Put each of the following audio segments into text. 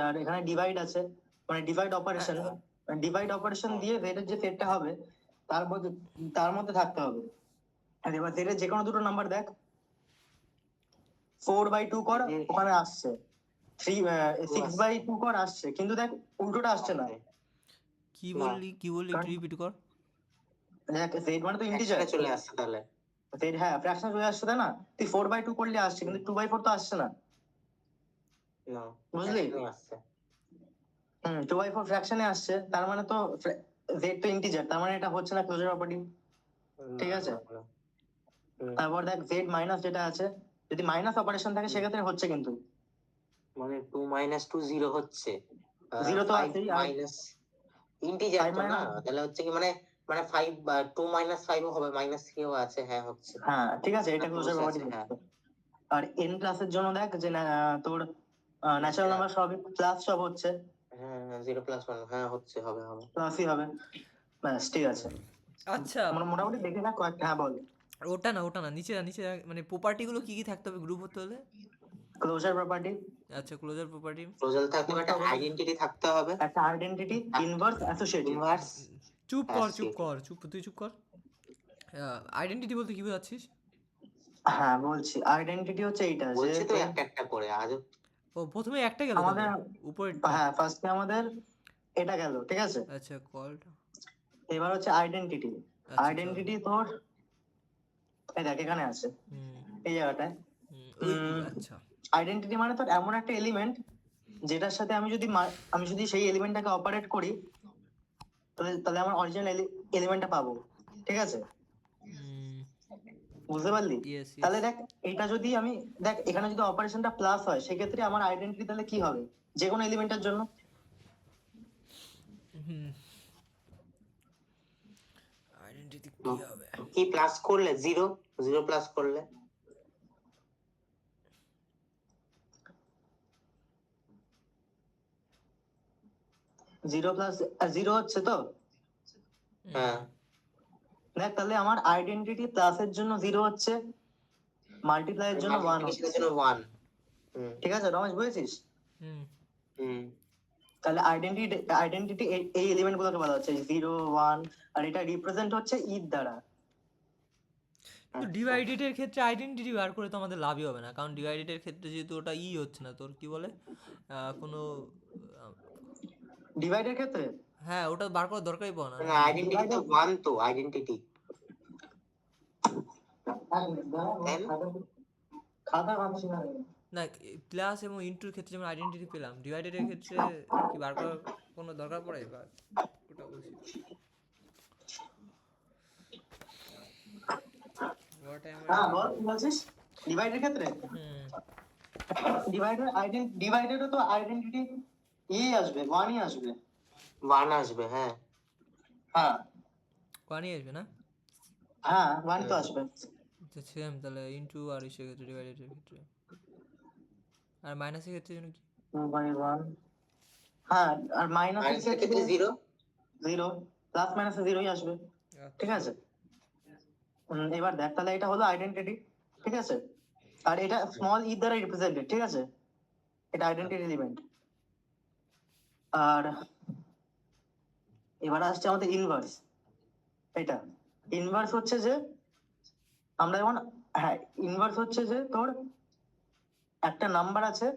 আর এখানে ডিভাইড আছে, মানে ডিভাইড অপারেশন, ডিভাইড অপারেশন দিয়ে জেডের যে সেটটা হবে তার মধ্যে থাকতে হবে। আর এবার জেডের যে কোনো দুটো নাম্বার দেখ, 4/2 কর ওখানে আসছে, 6/2 কর আসছে, কিন্তু দেখ উল্টোটা আসছে না। কি বললি একটু রিপিট কর। দেখ জেড মানে তো ইন্টিজার চলে আসছে তাহলে, জেড, হ্যাঁ ফ্র্যাকশন চলে আসছে, তাই না? তুই 4/2 করলে আসছে, কিন্তু 2/4 তো আসছে না, বুঝলি? 2/4 ফ্র্যাকশনে আসছে, তার মানে তো জেড তো ইন্টিজার, তার মানে এটা হচ্ছে না ক্লোজার প্রপার্টি, ঠিক আছে? তারপর দেখ জেড মাইনাস যেটা আছে, যদি মাইনাস অপারেশন থাকে সেক্ষেত্রে হচ্ছে, কিন্তু মানে 2 - 2 0 হচ্ছে, 0 তো আছেই, আর মাইনাস ইন্টিজার তো না, তাহলে হচ্ছে কি মানে 5 বা 2 - 5 ও হবে, -3 ও আছে, হ্যাঁ হচ্ছে, হ্যাঁ ঠিক আছে, এটা ক্লোজার প্রপার্টি। আর এন ক্লাসের জন্য দেখ যে তোর ন্যাচারাল নাম্বার সবই প্লাস সব হচ্ছে, হ্যাঁ 0 + 1, হ্যাঁ হচ্ছে, হবে প্লাসই হবে, ব্যাস ঠিক আছে। আচ্ছা মোটামুটি দেখে না কয়েকটা, হ্যাঁ বল। ওটা না নিচে মানে প্রপার্টিগুলো কি কি থাকতে হবে গ্রুপ হতে হলে? ক্লোজার প্রপার্টি, আচ্ছা ক্লোজার প্রপার্টি, ক্লোজার থাকতে হবে, একটা আইডেন্টিটি থাকতে হবে, একটা আইডেন্টিটি, ইনভার্স অ্যাসোসিয়েটিভ। চুপ কর তুই চুপ কর। আইডেন্টিটি বলতে কি বোঝাচ্ছিস? হ্যাঁ বলছি, আইডেন্টিটি হচ্ছে এইটা যে বলছি তো একটা একটা করে আজ। ও প্রথমে একটা গেল আমাদের, উপরে, হ্যাঁ ফার্স্টে আমাদের এটা গেল, ঠিক আছে? আচ্ছা কলটা, এবার হচ্ছে আইডেন্টিটি। আইডেন্টিটি তোর এই দেখ এখানে আছে, এই জায়গাটায়। আচ্ছা আইডেন্টিটি মানে তোর এমন একটা এলিমেন্ট যেটার সাথে আমি যদি সেই এলিমেন্টটাকে অপারেট করি, তাহলে আমার অরিজিনাল এলিমেন্টটা পাবো, ঠিক আছে? বুঝতে পারলি? তাহলে দেখ এটা যদি আমি, দেখ এখানে যদি অপারেশনটা প্লাস হয় সেক্ষেত্রে আমার আইডেন্টিটি তাহলে কি হবে যে কোনো এলিমেন্টের জন্য? আইডেন্টিটি কি হবে? কি প্লাস করলে 0 প্লাস করলে 0 প্লাস 0 হচ্ছে তো, হ্যাঁ দেখ তাহলে আমার আইডেন্টিটি প্লাসের জন্য 0 হচ্ছে, মাল্টিপ্লাই এর জন্য 1 হচ্ছে, 1, ঠিক আছে রমেশ, বুঝেছিস? তাহলে আইডেন্টিটি এই এলিমেন্ট গুলোকে বলা হচ্ছে 0 1, আর এটা রিপ্রেজেন্ট হচ্ছে ইর দ্বারা। কিন্তু ডিভাইডেডের ক্ষেত্রে আইডেন্টিটি বার করে তো আমাদের লাভই হবে না, কারণ ডিভাইডেডের ক্ষেত্রে যেহেতু ওটা হচ্ছে না, তোর কি বলে কোনো ডিভাইডের ক্ষেত্রে, হ্যাঁ ওটা বার করার দরকারই পড়ে না। আইডেন্টিটি তো 1, তো আইডেন্টিটি খাতা ভাবছি না, প্লাস এবং ইন্টুর ক্ষেত্রে যেমন আইডেন্টিটি পেলাম, ডিভাইডেডের ক্ষেত্রে কি বার করার কোনো দরকার পড়ে? বা ওটা বলছি ডিভাইডের ক্ষেত্রে, ডিভাইডেডও তো আইডেন্টিটি আসবে, 1ই আসবে, 1 আসবে, হ্যাঁ 1ই আসবে না? হ্যাঁ 1 তো আসবে, সেম তাহলে ইন্টু আর ইসের ক্ষেত্রে, ডিভাইডেডের ক্ষেত্রে, আর মাইনাসের ক্ষেত্রে যেন কি 2/1, হ্যাঁ আর মাইনাসের ক্ষেত্রে 0 প্লাস মাইনাসে 0ই আসবে, ঠিক আছে? এবার দেখ তাহলে এটা হলো আইডেন্টিটি, ঠিক আছে? আর এটা স্মল ই দ্বারা রিপ্রেজেন্টেড, ঠিক আছে? এটা আইডেন্টিটি এলিমেন্ট। আর এবার আসছে আমাদের ইনভার্স। এটা ইনভার্স হচ্ছে যে আমরা যেমন, হ্যাঁ ইনভার্স হচ্ছে যে তোর একটা নাম্বার আছে,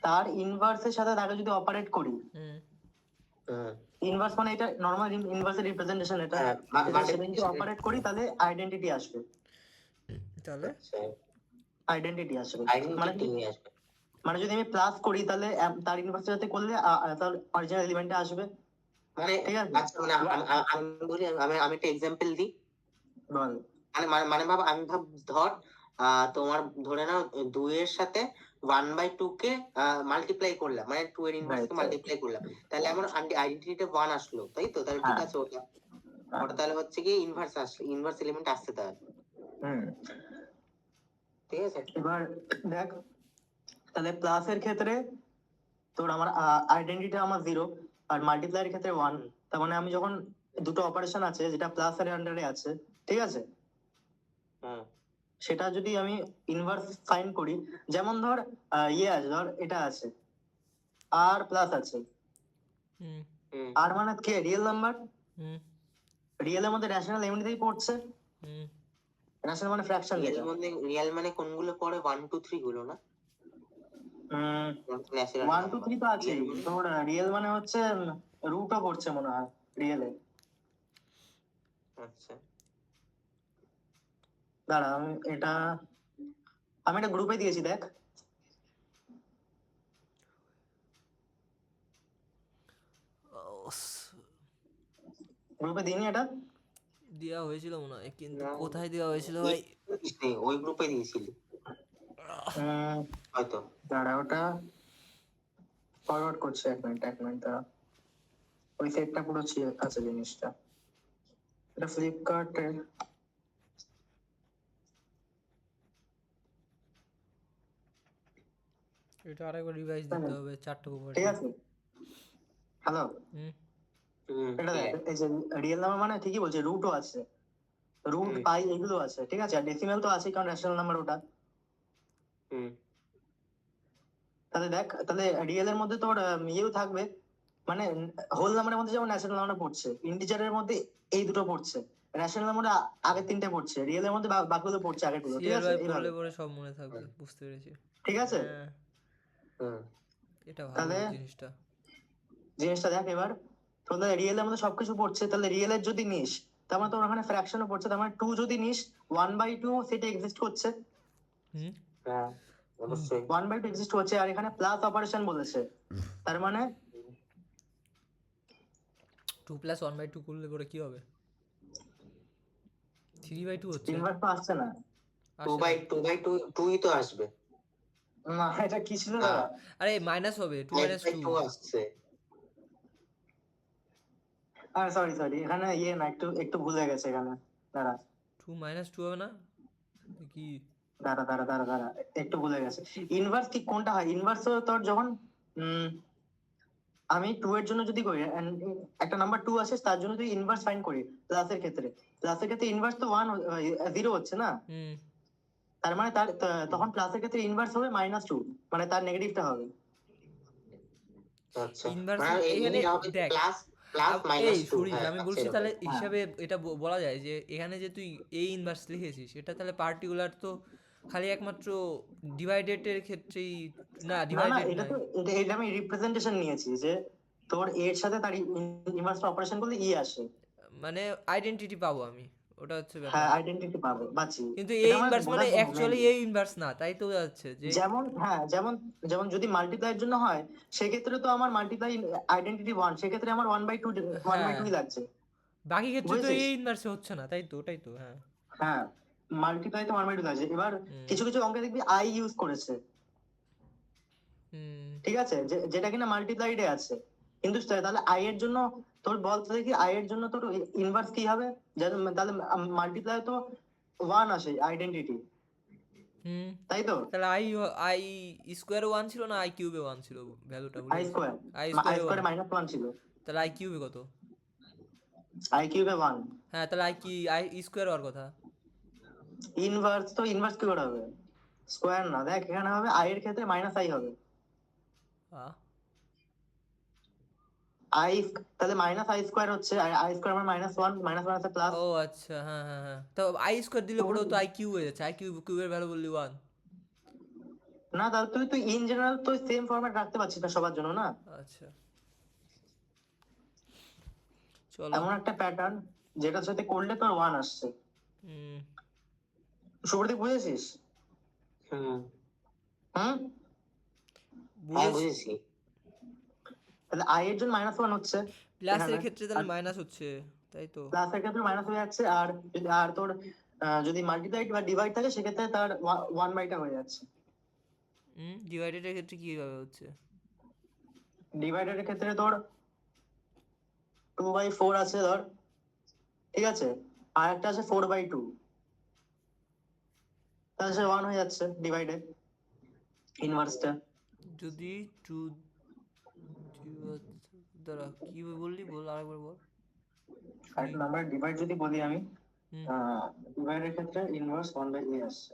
তার ইনভার্সের সাথে তাকে যদি অপারেট করি, ইনভার্স মানে এটা নরমাল ইনভার্সের রিপ্রেজেন্টেশন, এটা সেটা যদি অপারেট করি তাহলে আইডেন্টিটি আসবে, তাহলে আইডেন্টিটি আসবে, মানে যদি আমি প্লাস করি তাহলে তার ইনভার্সের সাথে করলে তার অরিজিনাল এলিমেন্টটা আসবে, মানে ঠিক আছে? আচ্ছা মানে আমি বলি, আমি একটা এক্সাম্পল দিই, বল। মানে আমি ধর তোমার ধরে নাও 2 এর সাথে 1/2 কে মাল্টিপ্লাই করলাম, মানে 2 এর ইনভার্স কে মাল্টিপ্লাই করলাম, তাহলে আমার আইডেন্টিটিতে 1 আসলো, তাই তো? তাহলে ঠিক আছে, ওটা তাহলে হচ্ছে কি ইনভার্স আসছে, ইনভার্স এলিমেন্ট আসছে তাহলে, ঠিক আছে? এবার দেখ তাহলে প্লাস এর ক্ষেত্রে তোর আমার আইডেন্টিটি আমার 0, আর মাল্টিপ্লাই এর ক্ষেত্রে 1, তার মানে আমি যখন দুটো অপারেশন আছে যেটা প্লাস এর আন্ডারে আছে, ঠিক আছে, সেটা যদি আমি ইনভার্স ফাইন্ড করি, যেমন ধর আছে, ধর এটা আছে, আর প্লাস আছে, হুম আর মানে কি রিয়েল নাম্বার, হুম রিয়েলের মধ্যে রেশনাল এমনিতেই পড়ছে, হুম রেশনাল মানে ফ্র্যাকশন যেটা। রিয়েল মানে কোনগুলো পড়ে 1 2 3 গুলো না? ন্যাচারাল 1 2 নাম্বার 3 তো আছে, তোর রিয়েল মানে হচ্ছে রুটও পড়ছে মনে হয় রিয়েলে। আচ্ছা দাঁড়া আমি এটা গ্রুপে দিয়েছি দেখ, গ্রুপে দিইনি এটা? দেওয়া হয়েছিল মনে হয়, কিন্তু না, কোথায় দেওয়া হয়েছিল ভাই? ওই গ্রুপে দিয়েছিলি হয়তো। দাঁড়া ওটা ফরওয়ার্ড করছে, এক মিনিট দাঁড়া। ওই সেটটা পুরো আছে জিনিসটা, এটা ফ্লিপকার্টে। এটা আরেকবার রিভাইজ দিতে হবে, 4টা ঠিক প্রপার্টি। আছে, হ্যালো, হুম এটা দেখ, এই যে রিয়েল নাম্বার মানে ঠিকই বলছে, রুটও আছে, রুট পাই এগুলো আছে, ঠিক আছে, আর ডেসিমেল তো আছে কারণ রেশনাল নাম্বার ওটা। তাহলে দেখ, তাহলে রিয়েল এর মধ্যে তোর ইয়েও থাকবে, মানে হোল নাম্বারের মধ্যে যেমন ন্যাচারাল নাম্বার পড়ছে, ইন্টিজারের মধ্যে এই দুটো পড়ছে, রেশনাল নাম্বারে আগের তিনটে পড়ছে, রিয়েল এর মধ্যে বাকিগুলো পড়ছে আগের গুলো, ঠিক সিএল আছে ভাই এইভাবে, পড়লে পরে সব মনে থাকবে, বুঝতে পেরেছি। ঠিক আছে। হ্যাঁ এটা ভালো তাহলে জিনিসটা। জিনিসটা দেখ এবার, তাহলে রিয়েল এর মধ্যে সবকিছু পড়ছে, তাহলে রিয়েল এর যদি নিস তার মানে তোর ওখানে ফ্র্যাকশনও পড়ছে, তার মানে 2 যদি নিস 1/2 সেটা এক্সিস্ট করছে, হুম হ্যাঁ অবশ্যই 1/2 এক্সিস্ট করছে, আর এখানে প্লাস অপারেশন বলেছে, তার মানে 2 + 1/2 করলে পরে কি হবে? 3/2 হচ্ছে। ইনভার্স তো আসছে না, 2 আসে না? বাই 2 বাই 2 2ই তো আসবে। না এটা কি ছিল না দাঁড়া, আরে মাইনাস হবে, 2 - 2। 5/2 আসছে। সরি এখানে ইয়ে না, একটু একটু ভুল হয়ে গেছে এখানে, দাঁড়া 2 - 2 হবে না কি? দাঁড়া একটু ভুল হয়ে গেছে। ইনভার্স কি কোনটা হয়, ইনভার্স তোর যখন উম, আমি 2 এর জন্য যদি করি and একটা নাম্বার 2 আসে তার জন্য তুই ইনভার্স ফাইন্ড করি, প্লাসের ক্ষেত্রে ইনভার্স তো 1 0 হচ্ছে না, হুম তার মানে তখন প্লাসের ক্ষেত্রে ইনভার্স হবে -2, মানে তার নেগেটিভটা হবে। আচ্ছা ইনভার্স মানে এখানে এই হবে দেখ, প্লাস প্লাস এই -2, সরিস, হ্যাঁ আমি আচ্ছা বলছি এরকম। তাহলে হ্যাঁ হিসাবে এটা বলা যায় যে এখানে যে তুই এই ইনভার্স লিখেছিস এটা তাহলে পার্টিকুলার তো খালি একমাত্র ডিভাইডেডের ক্ষেত্রেই, না না ডিভাইডেড এটা নাই, তো এটা আমি রিপ্রেজেন্টেশন নিয়েছি যে তোর এর সাথে তার ইনভার্স অপারেশন করলে আসে। মানে আইডেন্টিটি পাবো আমি, ওটা হচ্ছে ব্যাপার। হ্যাঁ আইডেন্টিটি পাবে বাঁচি, কিন্তু এটা এই আমার ইনভার্স মানে বোঝার জন্য অ্যাকচুয়ালি মেইনলি। এই ইনভার্স না, তাই তো যাচ্ছে যে যেমন যেমন যদি মাল্টিপ্লাইয়ের জন্য হয় সেক্ষেত্রে তো আমার মাল্টিপ্লাই আইডেন্টিটি 1, সেক্ষেত্রে আমার 1/2 হ্যাঁ 1/2 লাগছে, বাকি ক্ষেত্রে তো বুঝেছিস? এই ইনভার্সে হচ্ছে না, তাই তো, ওটাই তো। হ্যাঁ হ্যাঁ মাল্টিপ্লাই তো 1/2 লাগছে। এবার হুম কিছু কিছু অঙ্কে দেখবি আই ইউজ করেছে, হুম ঠিক আছে, যেটা কিনা মাল্টিপ্লাইডে আছে, কিন্তু তাহলে আই এর জন্য তোর বল তো দেখি আই এর জন্য তোর ইনভার্স কি হবে, তাহলে মাল্টিপ্লাই তো 1 আসে আইডেন্টিটি, হুম তাই তো? তাহলে আই স্কোয়ারে 1 ছিল না আই কিউবে 1 ছিল, ভ্যালুটা ভুলে আই গেছি। স্কোয়ার, আই আই স্কোয়ারে 1, স্কোয়ারে -1 ছিল, তাহলে আই কিউবে কত? আই কিউবে 1। হ্যাঁ তাহলে আই স্কোয়ার হওয়ার কথা। ইনভার্স কি করে হবে, স্কোয়ার না, দেখ এখানে হবে আই এর ক্ষেত্রে -i হবে, আহ আই তাহলে -i স্কোয়ার হচ্ছে, আই স্কোয়ার মানে -1, -1 আছে প্লাস। ও আচ্ছা, হ্যাঁ হ্যাঁ হ্যাঁ, তো আই স্কোয়ার দিলে পরেও তো আই কিউ হয়ে যাচ্ছে, আই কিউবের ভ্যালু বললি 1। না তাহলে তুই ইন জেনারেল তো সেম ফরম্যাট রাখতে পারছিস না সবার জন্য না, আচ্ছা চলো। এমন একটা প্যাটার্ন যেটার সাথে করলে তোর 1 আসছে, হুম সুব্রদীপ বুঝেছিস? হুম হুম, হ্যাঁ বুঝেছি। বুঝেছি। তাহলে আই এর জন্য -1 হচ্ছে প্লাসের এখানে, ক্ষেত্রে আর তাহলে মাইনাস হচ্ছে, তাই তো। প্লাসের ক্ষেত্রে মাইনাস হয়ে যাচ্ছে, আর তোর যদি মাল্টিপ্লাই বা ডিভাইড থাকে সেক্ষেত্রে তার 1/2 হয়ে যাচ্ছে। হুম ডিভাইডেডের ক্ষেত্রে কিভাবে হচ্ছে? ডিভাইডের ক্ষেত্রে তোর 2/4 আছে ধর, ঠিক আছে, আর একটা আছে 4/2, তাহলে সে 1 হয়ে যাচ্ছে ডিভাইডে ইনভার্সটা। যদি টু, দাঁড়া কি বললি, বল আরেকবার বল, শুনি। একটা নাম্বার ডিভাইড যদি বলি আমি, হুম ডিভাইডের ক্ষেত্রে ইনভার্স 1/a আসছে,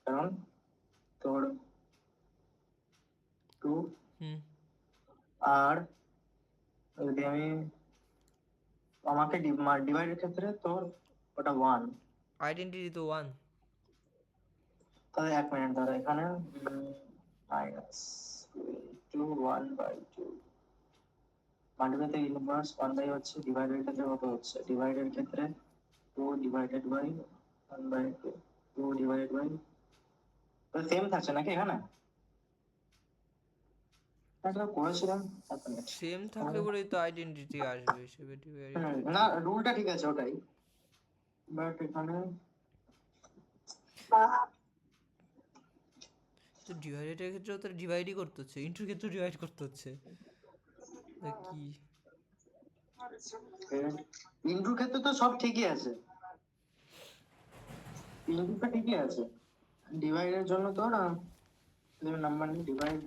কারণ তোর 2, হুম আর যদি আমি আমাকে ডিভাইডের ক্ষেত্রে তোর ওটা 1, আইডেন্টিটি তো 1। তাহলে 1 মিনিট ধরো এখানে মাইনাস 1/2 মাল্টিপ্লাইতে ইনভার্স 1 বাই হচ্ছে, ডিভাইডের ক্ষেত্রে কত হচ্ছে, ডিভাইডের ক্ষেত্রে 2 divided by 1/2, 2 divided by, same থাকছে নাকি এখানে? এটা করেছিলাম সেম থাকলে পরেই তো আইডেন্টিটি আসবে হিসেবে ডিভাইড। না, রুলটা ঠিক আছে ওটাই, বাট এখানে তো ডিভাইডের ক্ষেত্রেও তো ডিভাইডই করতে হচ্ছে, ইন্টুর ক্ষেত্রে ডিভাইড করতে হচ্ছে, তা কি? ইন্টুর ক্ষেত্রে তো সব ঠিকই আছে, ইন্টুটা ঠিকই আছে, ডিভাইডের জন্য তো না নাম্বার নেই, ডিভাইড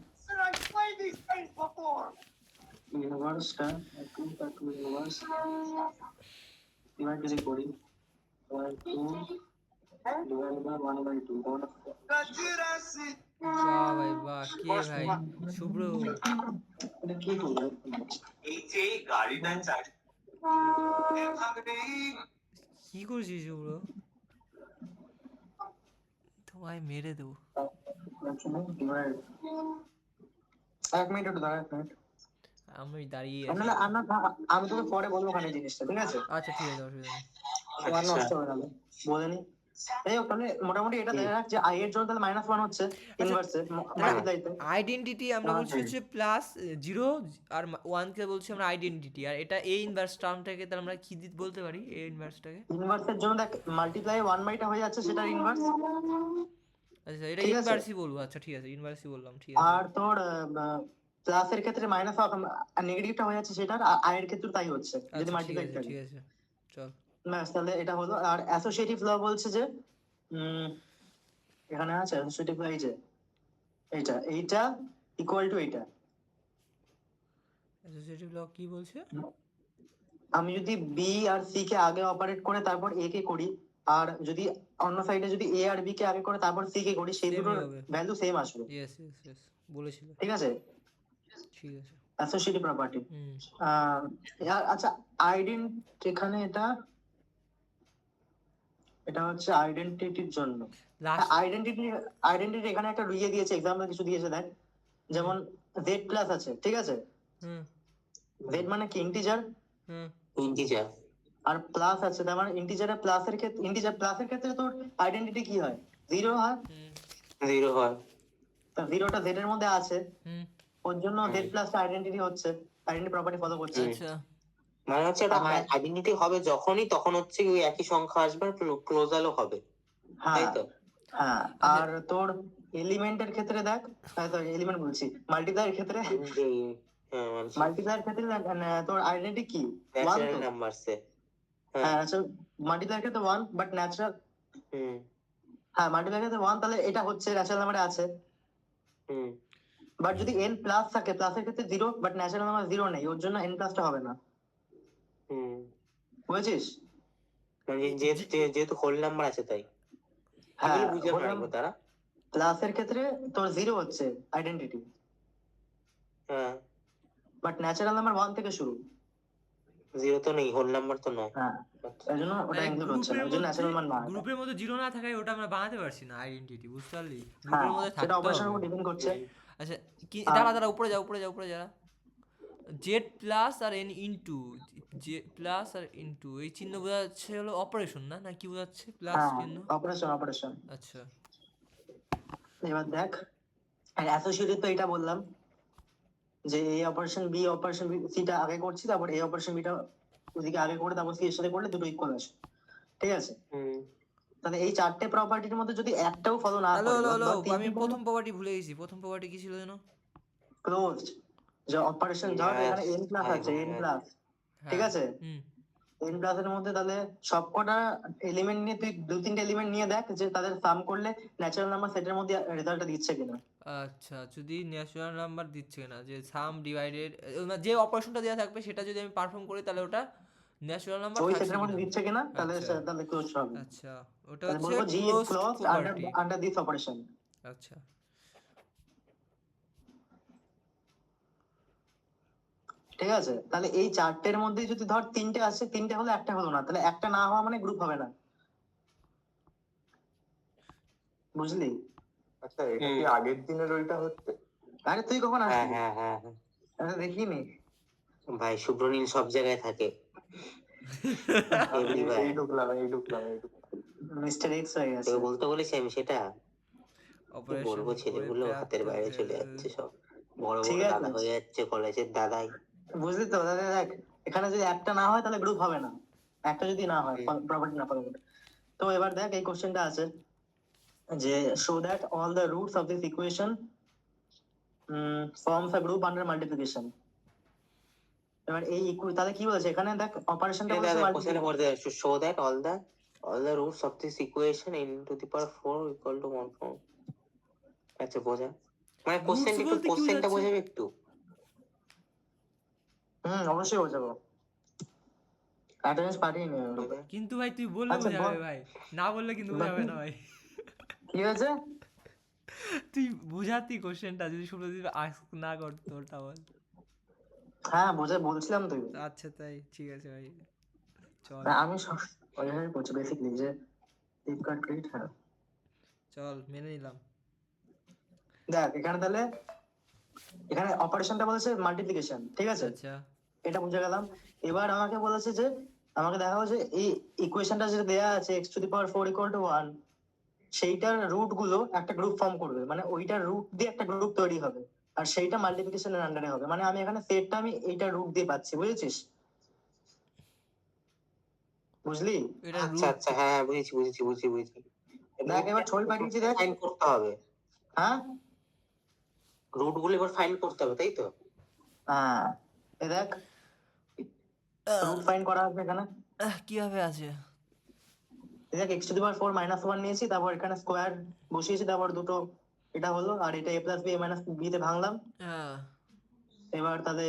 ইনভার্সটা 2 ইনভার্স ডিভাইড যদি করি 2 ডিভাইড বাই 1/2, বাহ ভাই বাহ, কে ভাই? শুভ্র। এটা কি করবে? এই যে গাড়িটা চাই কি করছিস শুভ্র? তোমায় মেরে দেবো। ডিভাইড 1 মিনিট একটু দাঁড়া, 1 মিনিট আমি দাঁড়িয়ে আছি। আমি তোকে পরে বলবো ওখানে জিনিসটা, ঠিক আছে? আচ্ছা ঠিক আছে, অসুবিধা নেই। ওয়ান নষ্ট হবে না, বলে নি। এই তাহলে মোটামুটি এটা দেখা যাক যে i এর জন্য তাহলে -1 হচ্ছে ইনভার্সে মাল্টিপ্লাইতে। আইডেন্টিটি আমরা বলছি হচ্ছে প্লাস 0 আর 1 কে বলছি আমরা আইডেন্টিটি, আর এটা এ ইনভার্স টার্মটাকে তাহলে আমরা কি বলতে পারি? এ ইনভার্সটাকে ইনভার্সের জন্য দেখ মাল্টিপ্লাই 1/টা হয়ে যাচ্ছে, সেটা ইনভার্স। আচ্ছা এটা ঠিক আছে। ইনভার্সই বলবো। আচ্ছা ঠিক আছে, ইনভার্সই বললাম, ঠিক আছে। আর তোর প্লাসের ক্ষেত্রে মাইনাস আর নেগেটিভটা হয়ে যাচ্ছে, সেটা i এর ক্ষেত্রে তাই হচ্ছে যদি আচ্ছা ঠিক মাল্টিপ্লাই আছে, করি। ঠিক আছে, চল। ব্যাস, তাহলে এটা হলো। আর অ্যাসোসিয়েটিভ ল বলছে যে এখানে আছে অ্যাসোসিয়েটিভ ল, এই যে এইটা ইকুয়াল টু এইটা। অ্যাসোসিয়েটিভ ল কি বলছে? আমি যদি বি আর সি কে আগে অপারেট করে তারপর এ কে করি, আর যদি অন্য সাইডে যদি এ আর বি কে আগে করে তারপর সি কে করি, সেই Same-ই দুটোর হবে। ভ্যালু সেম আসবে। ইয়েস ইয়েস ইয়েস, বলেছিল। ঠিক আছে, ঠিক আছে। Associative property. আচ্ছা, আইডেন্টি এখানে এটা হচ্ছে আইডেন্টিটির জন্য। লাস্ট আইডেন্টিটি এখানে একটা ইয়ে দিয়েছে, এক্সাম্পল কিছু দিয়েছে দেখ, যেমন জেড প্লাস আছে, ঠিক আছে? হুম জেড মানে কি? ইন্টিজার। হুম ইন্টিজার। আর প্লাস আছে, তার মানে ইন্টিজারের প্লাসের ক্ষেত্রে, ইন্টিজার প্লাসের ক্ষেত্রে তোর আইডেন্টিটি কি হয়? 0 হয়। 0 হয়। তা 0টা জেড এর মধ্যে আছে, হুম ওর জন্য জেড প্লাসটা আইডেন্টিটি হচ্ছে, আইডেন্টি প্রপার্টি ফলো করছে। আচ্ছা মানে হচ্ছে এটা আইডেন্টিটি হবে যখনই, তখন হচ্ছে ওই একই সংখ্যা আসবে, ক্লোজালও হবে, হ্যাঁ তাই তো? হ্যাঁ। আর তোর এলিমেন্টের ক্ষেত্রে দেখ, সরি এলিমেন্ট বলছি, মাল্টিপ্লাইয়ের ক্ষেত্রে, মাল্টিপ্লাইয়ের ক্ষেত্রে তোর আইডেন্টিটি কি? 1 ন্যাচারাল তো। নাম্বারসে। হ্যাঁ আচ্ছা, মাল্টিপ্লাইয়ের ক্ষেত্রে 1 বাট ন্যাচারাল, হুম হ্যাঁ মাল্টিপ্লাইয়ের ক্ষেত্রে 1, তাহলে এটা হচ্ছে ন্যাচারাল নাম্বারে আছে। হুম বাট যদি n প্লাস থাকে, প্লাসের ক্ষেত্রে 0 বাট ন্যাচারাল নাম্বার 0 নেই, ওর জন্য n প্লাসটা হবে না। হুম বুঝেছিস? মানে যেহেতু হোল নাম্বার আছে তাই। হ্যাঁ, এগুলো বুঝে পারবো তারা। প্লাসের ক্ষেত্রে তোর 0 হচ্ছে আইডেন্টিটি, হ্যাঁ, বাট ন্যাচারাল নাম্বার 1 থেকে শুরু। 0 তো নেই, হোল নাম্বার তো নয়। হ্যাঁ, এই জন্য ওটা ইনক্লুড হচ্ছে না, ওই জন্য ন্যাচারাল মান না। গ্রুপের মধ্যে 0 না থাকায় ওটা আমরা বানাতে পারছি না আইডেন্টিটি, বুঝতে পারলি? হ্যাঁ, গ্রুপের মধ্যে সেটা থাকতে অপারেশনের উপর হবে। ডিপেন্ড করছে। আচ্ছা কি, দাঁড়া উপরে যা, উপরে যা। জেড প্লাস আর এন ইনটু জে প্লাস আর ইনটু, এই চিহ্ন বোঝাচ্ছে হলো অপারেশন, না না কি বোঝাচ্ছে প্লাস হ্যাঁ, চিহ্ন? অপারেশন। আচ্ছা এবার দেখ, অ্যাসোসিয়েটিভ তো এটা বললাম যে এ অপারেশন বি সিটা আগে করছি, তারপর এ অপারেশন বিটা ওদিকে আগে করে তারপর সি এর সাথে করলে দুটো ইকুয়াল আসে। ঠিক আছে, তাহলে এই চারটে প্রপার্টির মধ্যে যদি একটাও ফলো না করে, হ্যালো আমি প্রথম প্রপার্টি ভুলে গেছি। প্রথম প্রপার্টি কি ছিল যেন? ক্লোজড, যে অপারেশন ধর এখানে n প্লাস আছে, n প্লাস, ঠিক আছে? n প্লাস এর মধ্যে তাহলে সবকটা এলিমেন্ট নিয়ে তুই 2-3টে এলিমেন্ট নিয়ে দেখ যে তাদের সাম করলে ন্যাচারাল নাম্বার সেটের মধ্যে রেজাল্টটা দিচ্ছে কিনা। আচ্ছা, যদি ন্যাচারাল নাম্বার দিচ্ছে না, যে সাম ডিভাইডেড যে অপারেশনটা দেওয়া থাকবে সেটা যদি আমি পারফর্ম করি, তাহলে ওটা ন্যাচারাল নাম্বার ওই থাকছে সেটের মধ্যে কিনা। দিচ্ছে কিনা, তাহলে আচ্ছা। তাহলে ক্লোজ হবে। আচ্ছা, ওটা তাহলে হচ্ছে বলবো G is closed closed property. Under this operation. আচ্ছা ঠিক আছে, তাহলে এই চারটের মধ্যে যদি ধর তিনটে আসে, তিনটে হলো একটা হলো না, তাহলে একটা না হওয়া মানে গ্রুপ হবে না, বুঝলি? আচ্ছা এটা কি আগের দিনের ওইটা হচ্ছে? আরে তুই কখন হ্যাঁ আসলি? হ্যাঁ হ্যাঁ হ্যাঁ। আরে দেখিনি। ভাই শুভ্রনীল সব জায়গায় থাকে। আমি Everywhere. এই ঢুকলাম। মিস্টার এক্স হয়ে গেছে। তোকে বলতে বলেছি আমি সেটা। কি অপারেশন বলবো, ছেলেগুলো হাতের বাইরে চলে যাচ্ছে সব, বড় ঠিক বড় আছে। দাদা হয়ে যাচ্ছে, কলেজের দাদাই। বুঝলি তো দাদা, দেখ এখানে যদি একটা না হয় তাহলে গ্রুপ হবে না, একটা যদি না হয় প্রপার্টি না পাবে। তো এবার দেখ এই কোশ্চেনটা আছে যে show that all the roots of this equation forms a group under multiplication. এবার এই তাহলে কি বলেছে এখানে, দেখ অপারেশনটা বলেছে multiplication. Show that all the roots of this equation n to the power 4 equal to 1 4. আচ্ছা বোঝা, মানে কোশ্চেনটা বোঝাবে একটু। অবশ্যই বোঝাবো, অ্যাটেন্ডেন্স পাঠিয়ে নিও। বোঝা। কিন্তু ভাই তুই বললে আচ্ছা, বোঝাবে বল। ভাই, না বললে কিন্তু বোঝাবে না ভাই। কি হয়েছে? তুই বোঝাতি কোশ্চেনটা যদি শুভ্রদীপ আস্ক না করতো, ওটা বল। হ্যাঁ বলছিলাম তুই। আচ্ছা তাই ঠিক আছে ভাই, চল আমি ওইভাবে বলছি বেসিকলি যে ফ্লিপকার্ট ক্রেডিট। হ্যাঁ চল মেনে নিলাম। দেখ এখানে তাহলে এখানে অপারেশনটা বলেছে মাল্টিপ্লিকেশন, ঠিক আছে, আচ্ছা এটা বুঝে গেলাম। এবার আমাকে বলেছে যে আমাকে দেখাও যে এই ইকুয়েশনটা যেটা দেয়া আছে x two the power 4 equal to 1, সেইটার রুট গুলো একটা গ্রুপ ফর্ম করবে, মানে ওইটার রুট দিয়ে একটা গ্রুপ তৈরি হবে, আর সেইটা মাল্টিপ্লিকেশনের আন্ডারে হবে। মানে আমি এখানে সেটটা আমি এইটার রুট দিয়ে পাচ্ছি, বুঝেছিস? বুঝলি? এটা আচ্ছা আচ্ছা, হ্যাঁ বুঝেছি। দেখ এবার ছবি পাঠিয়েছি, দেখ। ফাইন্ড করতে হবে, হ্যাঁ রুট গুলো এবার ফাইন্ড করতে হবে, তাই তো? হ্যাঁ, এই দেখ রুট ফাইন্ড করা হবে এখানে। কিভাবে আছে? এই দেখ x two the power 4 minus 1 নিয়েছি, তারপর এখানে স্কোয়ার বসিয়েছি, তারপর দুটো এটা হলো, আর এটা a plus B a minus B তে ভাঙলাম। হ্যাঁ এবার তাহলে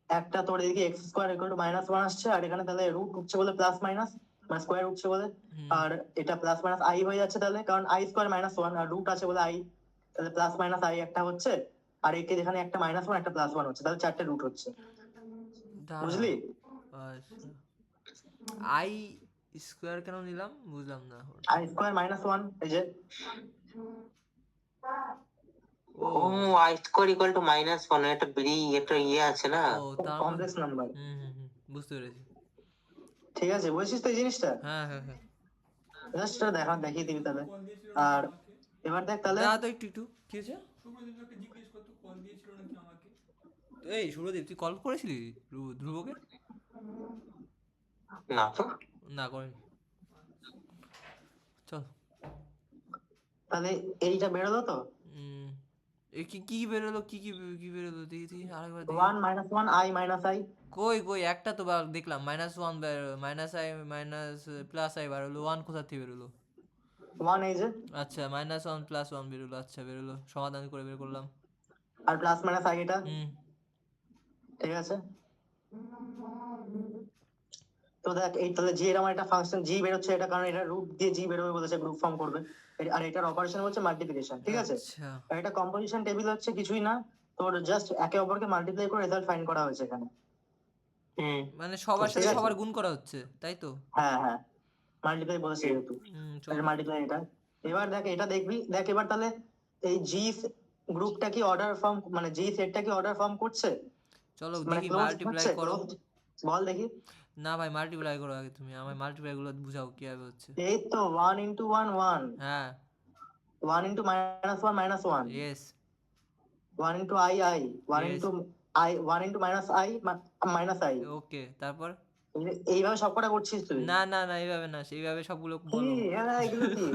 একটা তোর এদিকে X square equal to minus 1 আসছে, আর এখানে তাহলে রুট উঠছে বলে প্লাস মাইনাস, মানে স্কোয়ার উঠছে বলে, আর এটা প্লাস মাইনাস আই হয়ে যাচ্ছে তাহলে, কারণ আই স্কোয়ার মাইনাস 1 আর রুট আছে বলে আই, তাহলে প্লাস মাইনাস আই একটা হচ্ছে, আর একে যেখানে একটা মাইনাস 1 একটা প্লাস 1 হচ্ছে, তাহলে চারটে রুট হচ্ছে, বুঝলি? আচ্ছা আই স্কোয়ার কেন নিলাম বুঝলাম না। আই স্কোয়ার মাইনাস 1, এই যে ও ও আই স্কোয়ার ইকুয়াল টু -1, এটা এটা ইয়ে আছে না। ও তার কমপ্লেক্স নাম্বার, বুঝতে পেরেছি। ঠিক আছে, বুঝছিস তো এই জিনিসটা? হ্যাঁ জাস্ট দেখিয়ে দিবি তাহলে। আর এবার দেখ তাহলে দাঁড়া তো একটু কি হয়েছে? এই শুভদীপ তুই কল করেছিলি ধ্রুবকে? না তো, না করেনি। চল তাহলে এইটা বেরোলো তো, এ কি বেরোলো, কি বেরোলো দেখি আরেকবার দেখি। 1 মাইনাস 1 আই মাইনাস আই। কই একটা তো দেখলাম -1 minus I minus plus I বেরোলো, 1 কোথা থেকে বেরোলো? 1 এই যে, আচ্ছা -1 প্লাস 1 বেরোলো, আচ্ছা বেরোলো, সমাধান করে বের করলাম। আর প্লাস মাইনাস আই এটা, ঠিক আছে। তো দেখ এই তাহলে জি এর আমার একটা ফাংশন জি বেরোচ্ছে, এটা কারণ এটা রুট দিয়ে জি বেরোবে বলেছে, গ্রুপ ফর্ম করবে, আর এটার অপারেশন হচ্ছে মাল্টিপ্লিকেশন, ঠিক আছে। আচ্ছা আর এটা কম্পোজিশন টেবিল হচ্ছে কিছুই না, তোর জাস্ট একে অপরকে মাল্টিপ্লাই করে রেজাল্ট ফাইন্ড করা হয়েছে এখানে। মানে সবার ঠিক সাথে আছে। সবার গুণ করা হচ্ছে, তাই তো? হ্যাঁ মাল্টিপ্লাই বলেছে যেহেতু, চল মাল্টিপ্লাই এটা। এবার দেখ এটা দেখবি, দেখ এবার তাহলে এই জি গ্রুপটা কি অর্ডার ফর্ম, মানে জি সেটটা কি অর্ডার ফর্ম করছে, চলো মানে দেখি ক্লোজ মাল্টিপ্লাই হচ্ছে, করো। বল দেখি। না ভাই মাল্টিপ্লাই করো আগে, তুমি আমায় মাল্টিপ্লাই গুলো বুঝাও কিভাবে হচ্ছে। এই তো 1 ইনটু 1 1, হ্যাঁ 1 into minus 1 yes 1 into i 1 Yes. Into 1 into minus i. Okay তারপর? এইভাবে সবকটা করছিস তুই? না এইভাবে না, সেইভাবে সবগুলো কি বলো। এগুলো কি?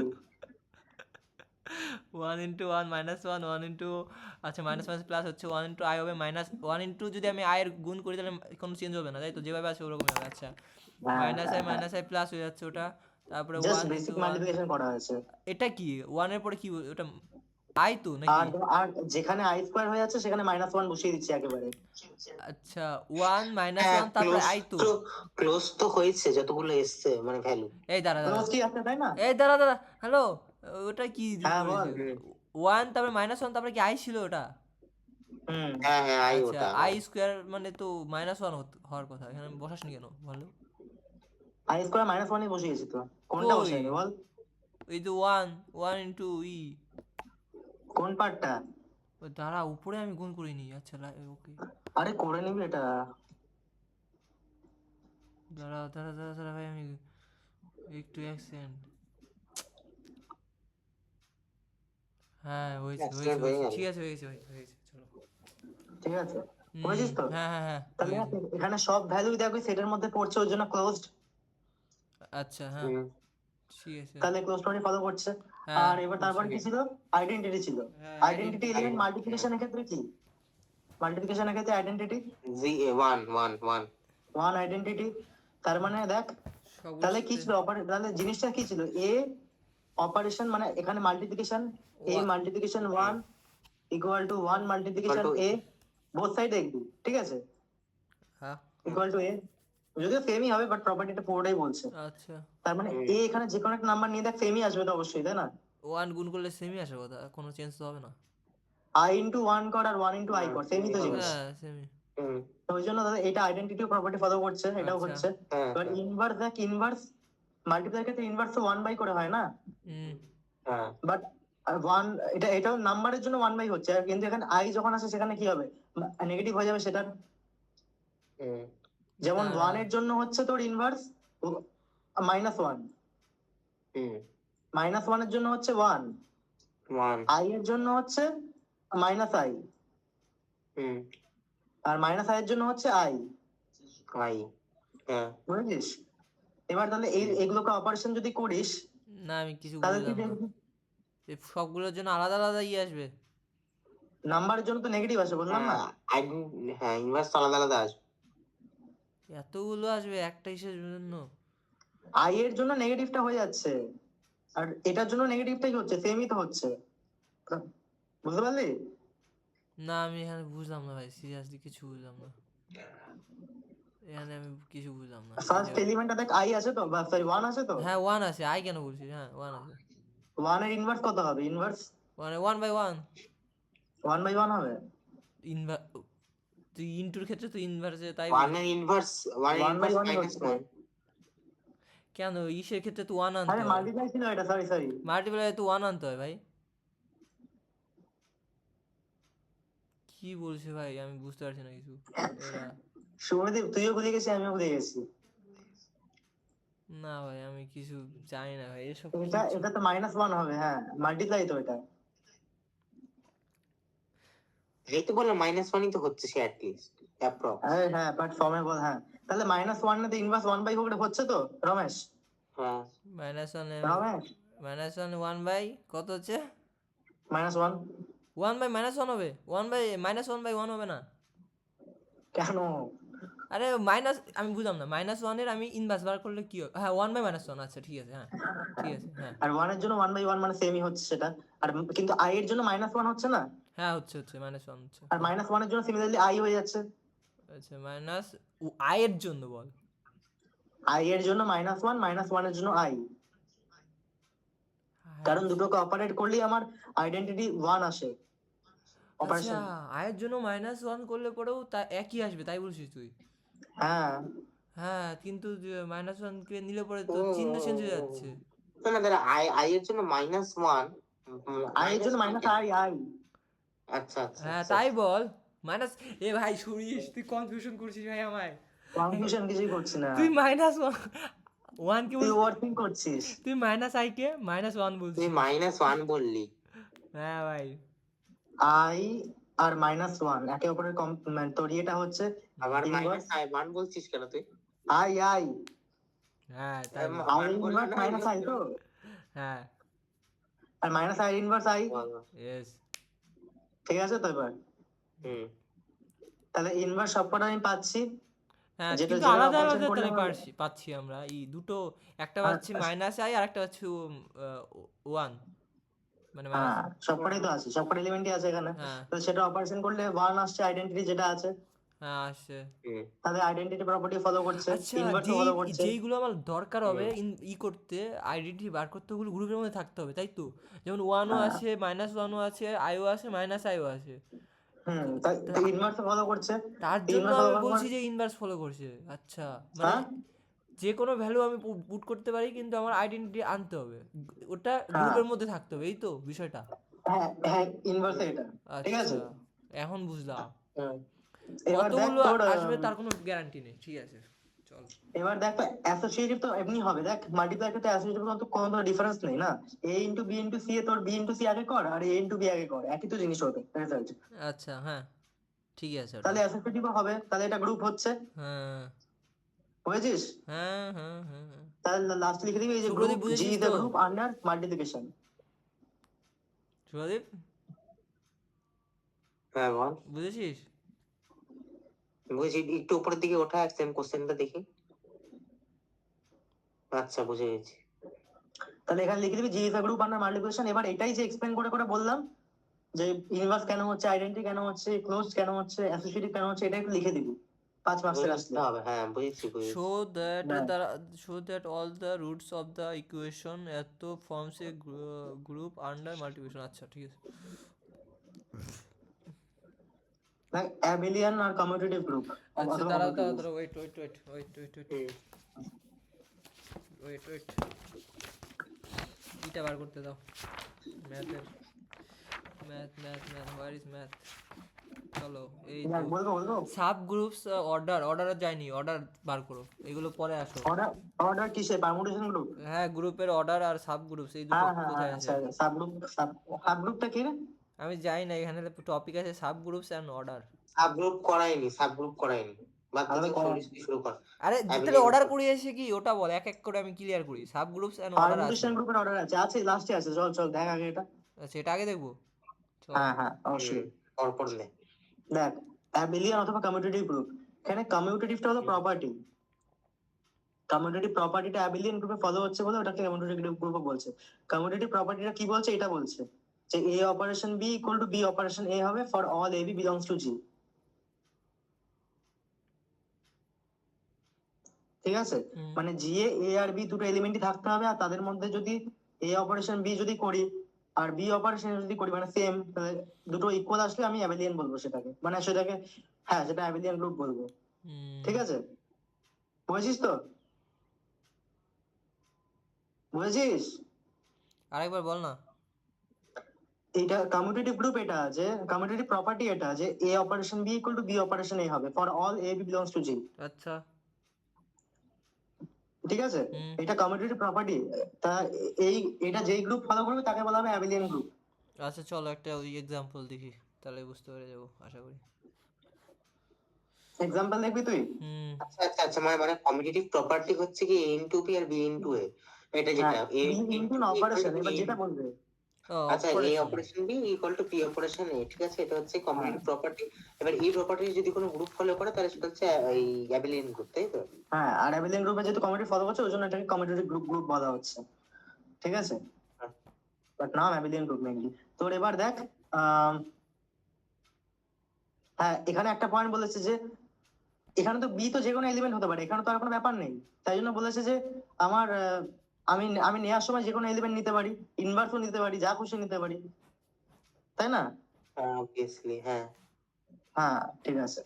1 ইন্টু 1 মাইনাস 1 1 ইন্টু, আচ্ছা মাইনাস মাইনাস প্লাস হচ্ছে 1 ইন্টু আই হবে মাইনাস 1 ইন্টু, যদি আমি আই এর গুণ করি তাহলে কোনো চেঞ্জ হবে না, তাই তো? যেভাবে আছে ওরকমই হবে। আচ্ছা মাইনাস আই প্লাস হয়ে যাচ্ছে ওটা, তারপরে জাস্ট 1 বেসিক ইন্টু 1, মাল্টিপ্লিকেশন করা হয়েছে। এটা কি 1 এর পরে কি ওটা আই তো নাকি? আর যেখানে আই স্কয়ার হয়ে যাচ্ছে সেখানে -1 বসিয়ে দিচ্ছি একেবারে। আচ্ছা 1 -1 তারপরে আই তো ক্লোজ তো হয়েছে যতগুলো এসছে, মানে ভ্যালু। এই দাঁড়া ক্লোজ কি আছে তাই না? এই দাঁড়া হ্যালো, ওটা কি হ্যাঁ বল। 1 তারপরে -1 তারপরে কি আই ছিল ওটা? হুম হ্যাঁ হ্যাঁ আই আচ্ছা ওটা আই স্কোয়ার মানে তো -1 হওয়ার কথা, এখানে বসাসনি কেন বলো? আই স্কোয়ার -1ই বসিয়েছি তো, কোনটা কই বসাইনি বল? ওই তো ওয়ান ওয়ান ইন্টু কোন পার্টটা? দাঁড়া উপরে আমি গুণ করিনি, আচ্ছা ওকে আরে করে নিবি এটা। দাঁড়া দাঁড়া দাঁড়া দাঁড়া ভাই, আমি একটু অ্যাকসেন্ট। হ্যাঁ হয়েছে হয়েছে অ্যাক্সিডেন্ট হয়ে হয়েছে, গেল। ঠিক আছে, হয়ে গেছে হয়ে গেছে, চলো। ঠিক আছে, হুম, করেছিস তো? হ্যাঁ হ্যাঁ হ্যাঁ তাহলে হয়ে গেছে। এখানে সব ভ্যালু দেখবি সেটের মধ্যে পড়ছে, ওর জন্য ক্লোজড। আচ্ছা হ্যাঁ হুম ঠিক আছে। তাহলে ক্লোজ স্টোরি ফলো করছে। হ্যাঁ আর এবার তারপর কি বুঝছি। ছিল? আইডেন্টিটি ছিল। হ্যাঁ আইডেন্টিটি এলিমেন্ট মাল্টিপ্লিকেশনের ক্ষেত্রে কি? মাল্টিপ্লিকেশনের ক্ষেত্রে identity G one one one one identity. তার মানে দেখ, সবগুলোর তাহলে কি সাথে ছিল তাহলে জিনিসটা কি ছিল? এ অপারেশন মানে এখানে multiplication, A multiplication one equal two one multiplication Equal to- A, both side দেখবি, ঠিক আছে? হ্যাঁ ইকুয়াল টু এ, যদিও সেমই হবে বাট প্রপার্টিটা পুরোটাই বলছে। আচ্ছা তার মানে এ এখানে যে কোনো একটা নাম্বার নিয়ে দেখ সেমই আসবে তো অবশ্যই, তাই না? ওয়ান গুণ করলে সেমই আসার কথা, কোনো চেঞ্জ তো হবে না। আই ইন্টু ওয়ান কর আর ওয়ান ইন্টু আই কর, সেমই তো জিনিস। হ্যাঁ সেমই। হুম তো ওই জন্য দাদা এটা আইডেন্টিটি প্রপার্টি ফলো করছে, এটাও আচ্ছা হচ্ছে। হ্যাঁ এবার ইনভার্স দেখ, ইনভার্স মাল্টিপ্লাই ক্ষেত্রে ইনভার্স তো 1/, করে হয় না? হুম হ্যাঁ বাট ওয়ান, এটাও নাম্বারের জন্য 1/, হচ্ছে, আর কিন্তু এখানে আই যখন আসে সেখানে কি হবে? নেগেটিভ হয়ে যাবে সেটা। হুম যেমন দাঁড়া। 1 এর জন্য হচ্ছে তোর ইনভার্স -1, হুম -1 এর জন্য হচ্ছে 1, ওয়ান আই এর জন্য হচ্ছে -i, হুম আর -i এর জন্য হচ্ছে আই। আই হ্যাঁ বুঝেছিস? এবার তাহলে এগুলোকে অপারেশন যদি করিস না আমি কিছু তাহলে কি বুঝলাম না, দেখবি? এই সবগুলোর জন্য আলাদা আলাদা আসবে? নাম্বারের জন্য তো নেগেটিভ আসে, বললাম না? হ্যাঁ ইনভার্স আলাদা আলাদা আসবে। এতগুলো আসবে একটা হিসেবের জন্য? আই এর জন্য নেগেটিভটা হয়ে যাচ্ছে, আর এটার জন্য নেগেটিভটাই হচ্ছে, সেমই তো হচ্ছে। বুঝতে পারলি? না আমি এখানে বুঝলাম না ভাই, সিরিয়াসলি কিছু বুঝলাম না, এখানে আমি কিছু বুঝলাম না এই ফার্স্ট যে। এলিমেন্টটা দেখ, আই আছে তো, বা সরি 1 আছে তো। হ্যাঁ ওয়ান আছে, আই কেন বলছিস? হ্যাঁ ওয়ান আছে। 1 এর ইনভার্স কত হবে? ইনভার্স মানে 1/1 1/1 হবে। ইনভার, তুই ইনটুর ক্ষেত্রে তুই ইনভার্সে তাই ওয়ান বলিস? এর ইনভার্স ওয়ান এর 1/1 ইনভার্স মাইনাস হচ্ছে। ওয়ান। কেন ইসের ক্ষেত্রে তো ওয়ান আরে আনতে হয়, মাল্টিপ্লাই ছিল এটা, সরি সরি। মাল্টিপ্লাই তো ওয়ান আনতে হয় ভাই। কি বলছে ভাই, আমি বুঝতে পারছি না কিছু এরা। শুভদীপ তুইও ভুলে গেছিস, আমিও ভুলে গেছি। না ভাই আমি কিছু জানি না ভাই এসব এটা কিছু। এটা তো -1 হবে, হ্যাঁ মাল্টিপ্লাই তো এটা। এই তো বললাম মাইনাস ওয়ানই তো হচ্ছে সে অ্যাটলিস্ট অ্যাপ্রক্স। আরে হ্যাঁ বাট ফর্মে বল, হ্যাঁ তাহলে -1 এ তো ইনভার্স 1/, হচ্ছে তো রমেশ? হ্যাঁ -1 রমেশ -1 কত হচ্ছে? -1 1/-1 হবে, 1/-1/1 হবে না? কেন? আরে মাইনাস, আমি বুঝলাম না, -1 আমি ইনভার্স বার করলে কি হবে? হ্যাঁ 1/-1, আচ্ছা ঠিক আছে, হ্যাঁ ঠিক আছে হ্যাঁ। আর 1 এর জন্য 1/1 মানে সেমই হচ্ছে সেটা। আর কিন্তু আই এর জন্য -1 হচ্ছে না? হ্যাঁ হচ্ছে হচ্ছে -1 হচ্ছে। আর -1 এর জন্য সিমিলারলি আই হয়ে যাচ্ছে। আচ্ছা মাইনাস আই এর জন্য বল। আই এর জন্য -1, -1 এর জন্য আই, কারণ দুটোকে অপারেট করলেই আমার আইডেন্টিটি 1 আসে আচ্ছা অপারেশন। আয়ের জন্য -1 করলে পরেও তা একই আসবে তাই বলছিস তুই? হ্যাঁ হ্যাঁ কিন্তু -1 কে নিলে পরে তো চিহ্ন চেঞ্জ হয়ে যাচ্ছে। না না দাঁড়া আই এর জন্য মাইনাস ওয়ান। আই এর জন্য আই আই। আচ্ছা আচ্ছা হ্যাঁ আচ্ছা। তাই বল মাইনাস, এ ভাই শুনিস তুই কনফিউশন করছিস ভাই আমায়। কনফিউশন কিছুই করছি না, তুই -1 কে তুই বল, ওভারথিংক করছিস। তুই -i কে -1 তুই বলছিস। মাইনাস ওয়ান বললি। হ্যাঁ ভাই আই আর -1 একে অপরের তোর ইয়েটা হচ্ছে আবার ইনভার্স মাইনাস ওয়ান বলছিস কেন তুই? I I. হ্যাঁ তাই বল। আই ইনভার্স -i তো, হ্যাঁ আর -i ইনভার্স আই। ইয়েস। ঠিক আছে তো এবার? হুম তাহলে ইনভার্স সবকটা আমি পাচ্ছি, হ্যাঁ যেটা কিন্তু যেটা আলাদা অপারেশন আলাদা করলে তাহলে আমার। পাচ্ছি আমরা এই দুটো, একটা পাচ্ছি -i আর একটা পাচ্ছি 1, মানে মাইনাস। হ্যাঁ সবকটাই তো আছে, সবকটা এলিমেন্টই আছে এখানে। হ্যাঁ তো সেটা অপারেশন করলে 1 আসছে, আইডেন্টিটি যেটা আছে, হ্যাঁ আসছে। হুম তাহলে আইডেন্টিটি প্রপার্টি ফলো করছে, আচ্ছা ইনভার্সও ফলো করছে। যেইগুলো আমার দরকার হবে করতে, আইডেন্টিটি বার করতে, ওগুলো গ্রুপের মধ্যে থাকতে হবে তাই তো? যেমন 1ও হ্যাঁ আছে, -1ও আছে, আইও আছে, -iও আছে। তাই ইনভার্স ফলো করছে, তার জন্য ইনভার্স আমি ফলো বলছি যে ইনভার্স ফলো করছে। আচ্ছা মানে হ্যাঁ যে কোনো ভ্যালু আমি পুট করতে পারি, কিন্তু আমার আইডেন্টিটি আনতে হবে, ওটা হ্যাঁ গ্রুপের মধ্যে থাকতে হবে, এই তো বিষয়টা। হ্যাঁ হ্যাঁ ইনভার্স এটা, ঠিক আছে। আচ্ছা এখন বুঝলাম। হুম। এবার দেখ কতগুলো তোর আসবে তার কোনো গ্যারান্টি নেই, ঠিক আছে চল। এবার দেখ অ্যাসোসিয়েটিভ তো এমনি হবে, দেখ মাল্টিপ্লাই করতে অ্যাসোসিয়েটিভ তো কোনো ডিফারেন্স নেই না, এ ইনটু বি ইনটু সি এ তোর বি ইনটু সি আগে কর আর এ ইনটু বি আগে কর, একই তো জিনিস হবে রেজাল্ট। আচ্ছা হ্যাঁ ঠিক আছে ওটা। তাহলে অ্যাসোসিয়েটিভও হবে, তাহলে এটা গ্রুপ হচ্ছে, হ্যাঁ বুঝেছিস? হ্যাঁ হ্যাঁ হ্যাঁ হ্যাঁ। তাহলে লাস্ট লিখে দিবি এই যে সুব্রদীপ গ্রুপ জি বুঝেছিস ইজ তো? এ গ্রুপ আন্ডার মাল্টিপ্লিকেশন। সুব্রদীপ হ্যাঁ বল। বুঝেছিস? বুঝি, একটু উপরের দিকে ওঠা সেম কোশ্চেনটা দেখি। আচ্ছা বুঝে গেছি। তাহলে এখানে লিখে দিবি G is a group under multiplication. এবার এটাই যে এক্সপ্লেন করে করে বললাম যে ইনভার্স কেন হচ্ছে, আইডেন্টি কেন হচ্ছে, ক্লোজ কেন হচ্ছে, অ্যাসোসিয়েটিভ কেন হচ্ছে, এটা একটু লিখে দিবি 5 মার্কসের আসলে। বুঝতে হবে, হ্যাঁ বুঝেছি বুঝেছি। show that all the roots of the equation এত forms a group under multiplication। আচ্ছা ঠিক আছে। দেখ অ্যাবিলিয়ান আর কমিউটেটিভ গ্রুপ আচ্ছা অথবা দাঁড়াও commutative দাঁড়াও group। দাঁড়াও, ওয়েট এটা বার করতে দাও। ম্যাথের ম্যাথ হোয়ার ইজ ম্যাথ। চলো এই দেখ, তো বলবো সাব গ্রুপস, অর্ডার যায়নি, অর্ডার বার করো, এগুলো পরে আসো। অর্ডার, অর্ডার কিসে, পারমুটেশন গ্রুপ? হ্যাঁ গ্রুপের অর্ডার আর সাব গ্রুপস এই দুটো হ্যাঁ হ্যাঁ কোথায় হ্যাঁ আছে? সাব গ্রুপ, সাব গ্রুপটা কি রে? আমি জানি না, এখানে টপিক আছে subgroups and order. Subgroup করাইনি বাদ তাহলে থেকে শুরু কর। আরে তাহলে অর্ডার করিয়েছে কি ওটা বল, এক এক করে আমি ক্লিয়ার করি। সাব গ্রুপস অ্যান্ড অর্ডার আছে, পারমুটেশন গ্রুপের অর্ডার আছে, আছে লাস্টে আছে, চল চল দেখ আগে এটা। সেটা আগে দেখবো চল। হ্যাঁ হ্যাঁ অবশ্যই। পরপর নে। দেখ অ্যাবিলিয়ান অথবা কমিউটেটিভ গ্রুপ, এখানে কমিউটেটিভটা হলো প্রপার্টি, কমিউটেটিভ প্রপার্টিটা অ্যাবিলিয়ান গ্রুপে ফলো হচ্ছে বলে ওটাকে কমিউটেটিভ গ্রুপ বলছে। কমিউটেটিভ প্রপার্টিটা কি বলছে, এটা বলছে যে a operation B equal to b operation a হবে for all a b belongs to G, ঠিক আছে। মানে জি এ আর বি দুটো এলিমেন্টই থাকতে হবে, আর তাদের মধ্যে যদি এ অপারেশন বি যদি করি আর বি অপারেশন যদি করি মানে সেম, দুটো ইকুয়াল আসলে আমি অ্যাবিলিয়ান বলবো সেটাকে, মানে সেটাকে, হ্যাঁ সেটা অ্যাবিলিয়ান গ্রুপ বলবো, ঠিক আছে। বুঝেছিস তো, বুঝেছিস? আরেকবার বল না। এটা কমিউটেটিভ গ্রুপ, এটা যে কমিউটেটিভ প্রপার্টি, এটা যে a operation B equal to b operation a হবে for all a b belongs to G, আচ্ছা ঠিক আছে। এটা কমিউটেটিভ প্রপার্টি, তা এটা যেই গ্রুপ ফলো করবে তাকে বলা হবে অ্যাবিলিয়ান গ্রুপ। আচ্ছা চলো একটা ওই এক্সাম্পল দেখি, তাহলে বুঝতে পেরে যাবো আশা করি। এক্সাম্পল দেখবি তুই? আচ্ছা মানে কমিউটেটিভ প্রপার্টি হচ্ছে কি এ ইনটু বি আর বি ইনটু এ, এটা যেটা এ ইনটু অপারেশন, এবার যেটা বলবে। আচ্ছা a operation B equal to b operation a, ঠিক আছে, এটা হচ্ছে কমিউটেটিভ প্রপার্টি। এবার এই প্রপার্টি যদি কোনো গ্রুপ ফলো করে তাহলে সেটা হচ্ছে এই অ্যাবিলিয়ান গ্রুপ, তাই তো? হ্যাঁ, আর অ্যাবিলিয়ান গ্রুপে যেহেতু কমিউটেটিভ ফলো করছে ওই জন্য এটাকে কমিউটেটিভ গ্রুপ বলা হচ্ছে, ঠিক আছে। বাট নাম অ্যাবিলিয়ান গ্রুপ মেইনলি। তোর এবার দেখ হ্যাঁ এখানে একটা পয়েন্ট বলেছে যে এখানে তো বি তো যে কোনো এলিমেন্ট হতে পারে, এখানে তো আর কোনো ব্যাপার নেই, তাই জন্য বলেছে যে আমার আমি নেওয়ার সময় যে কোনো এলিমেন্ট নিতে পারি, ইনভার্সও নিতে পারি, যা খুশি নিতে পারি, তাই না? অবভিয়াসলি হ্যাঁ। হ্যাঁ ঠিক আছে।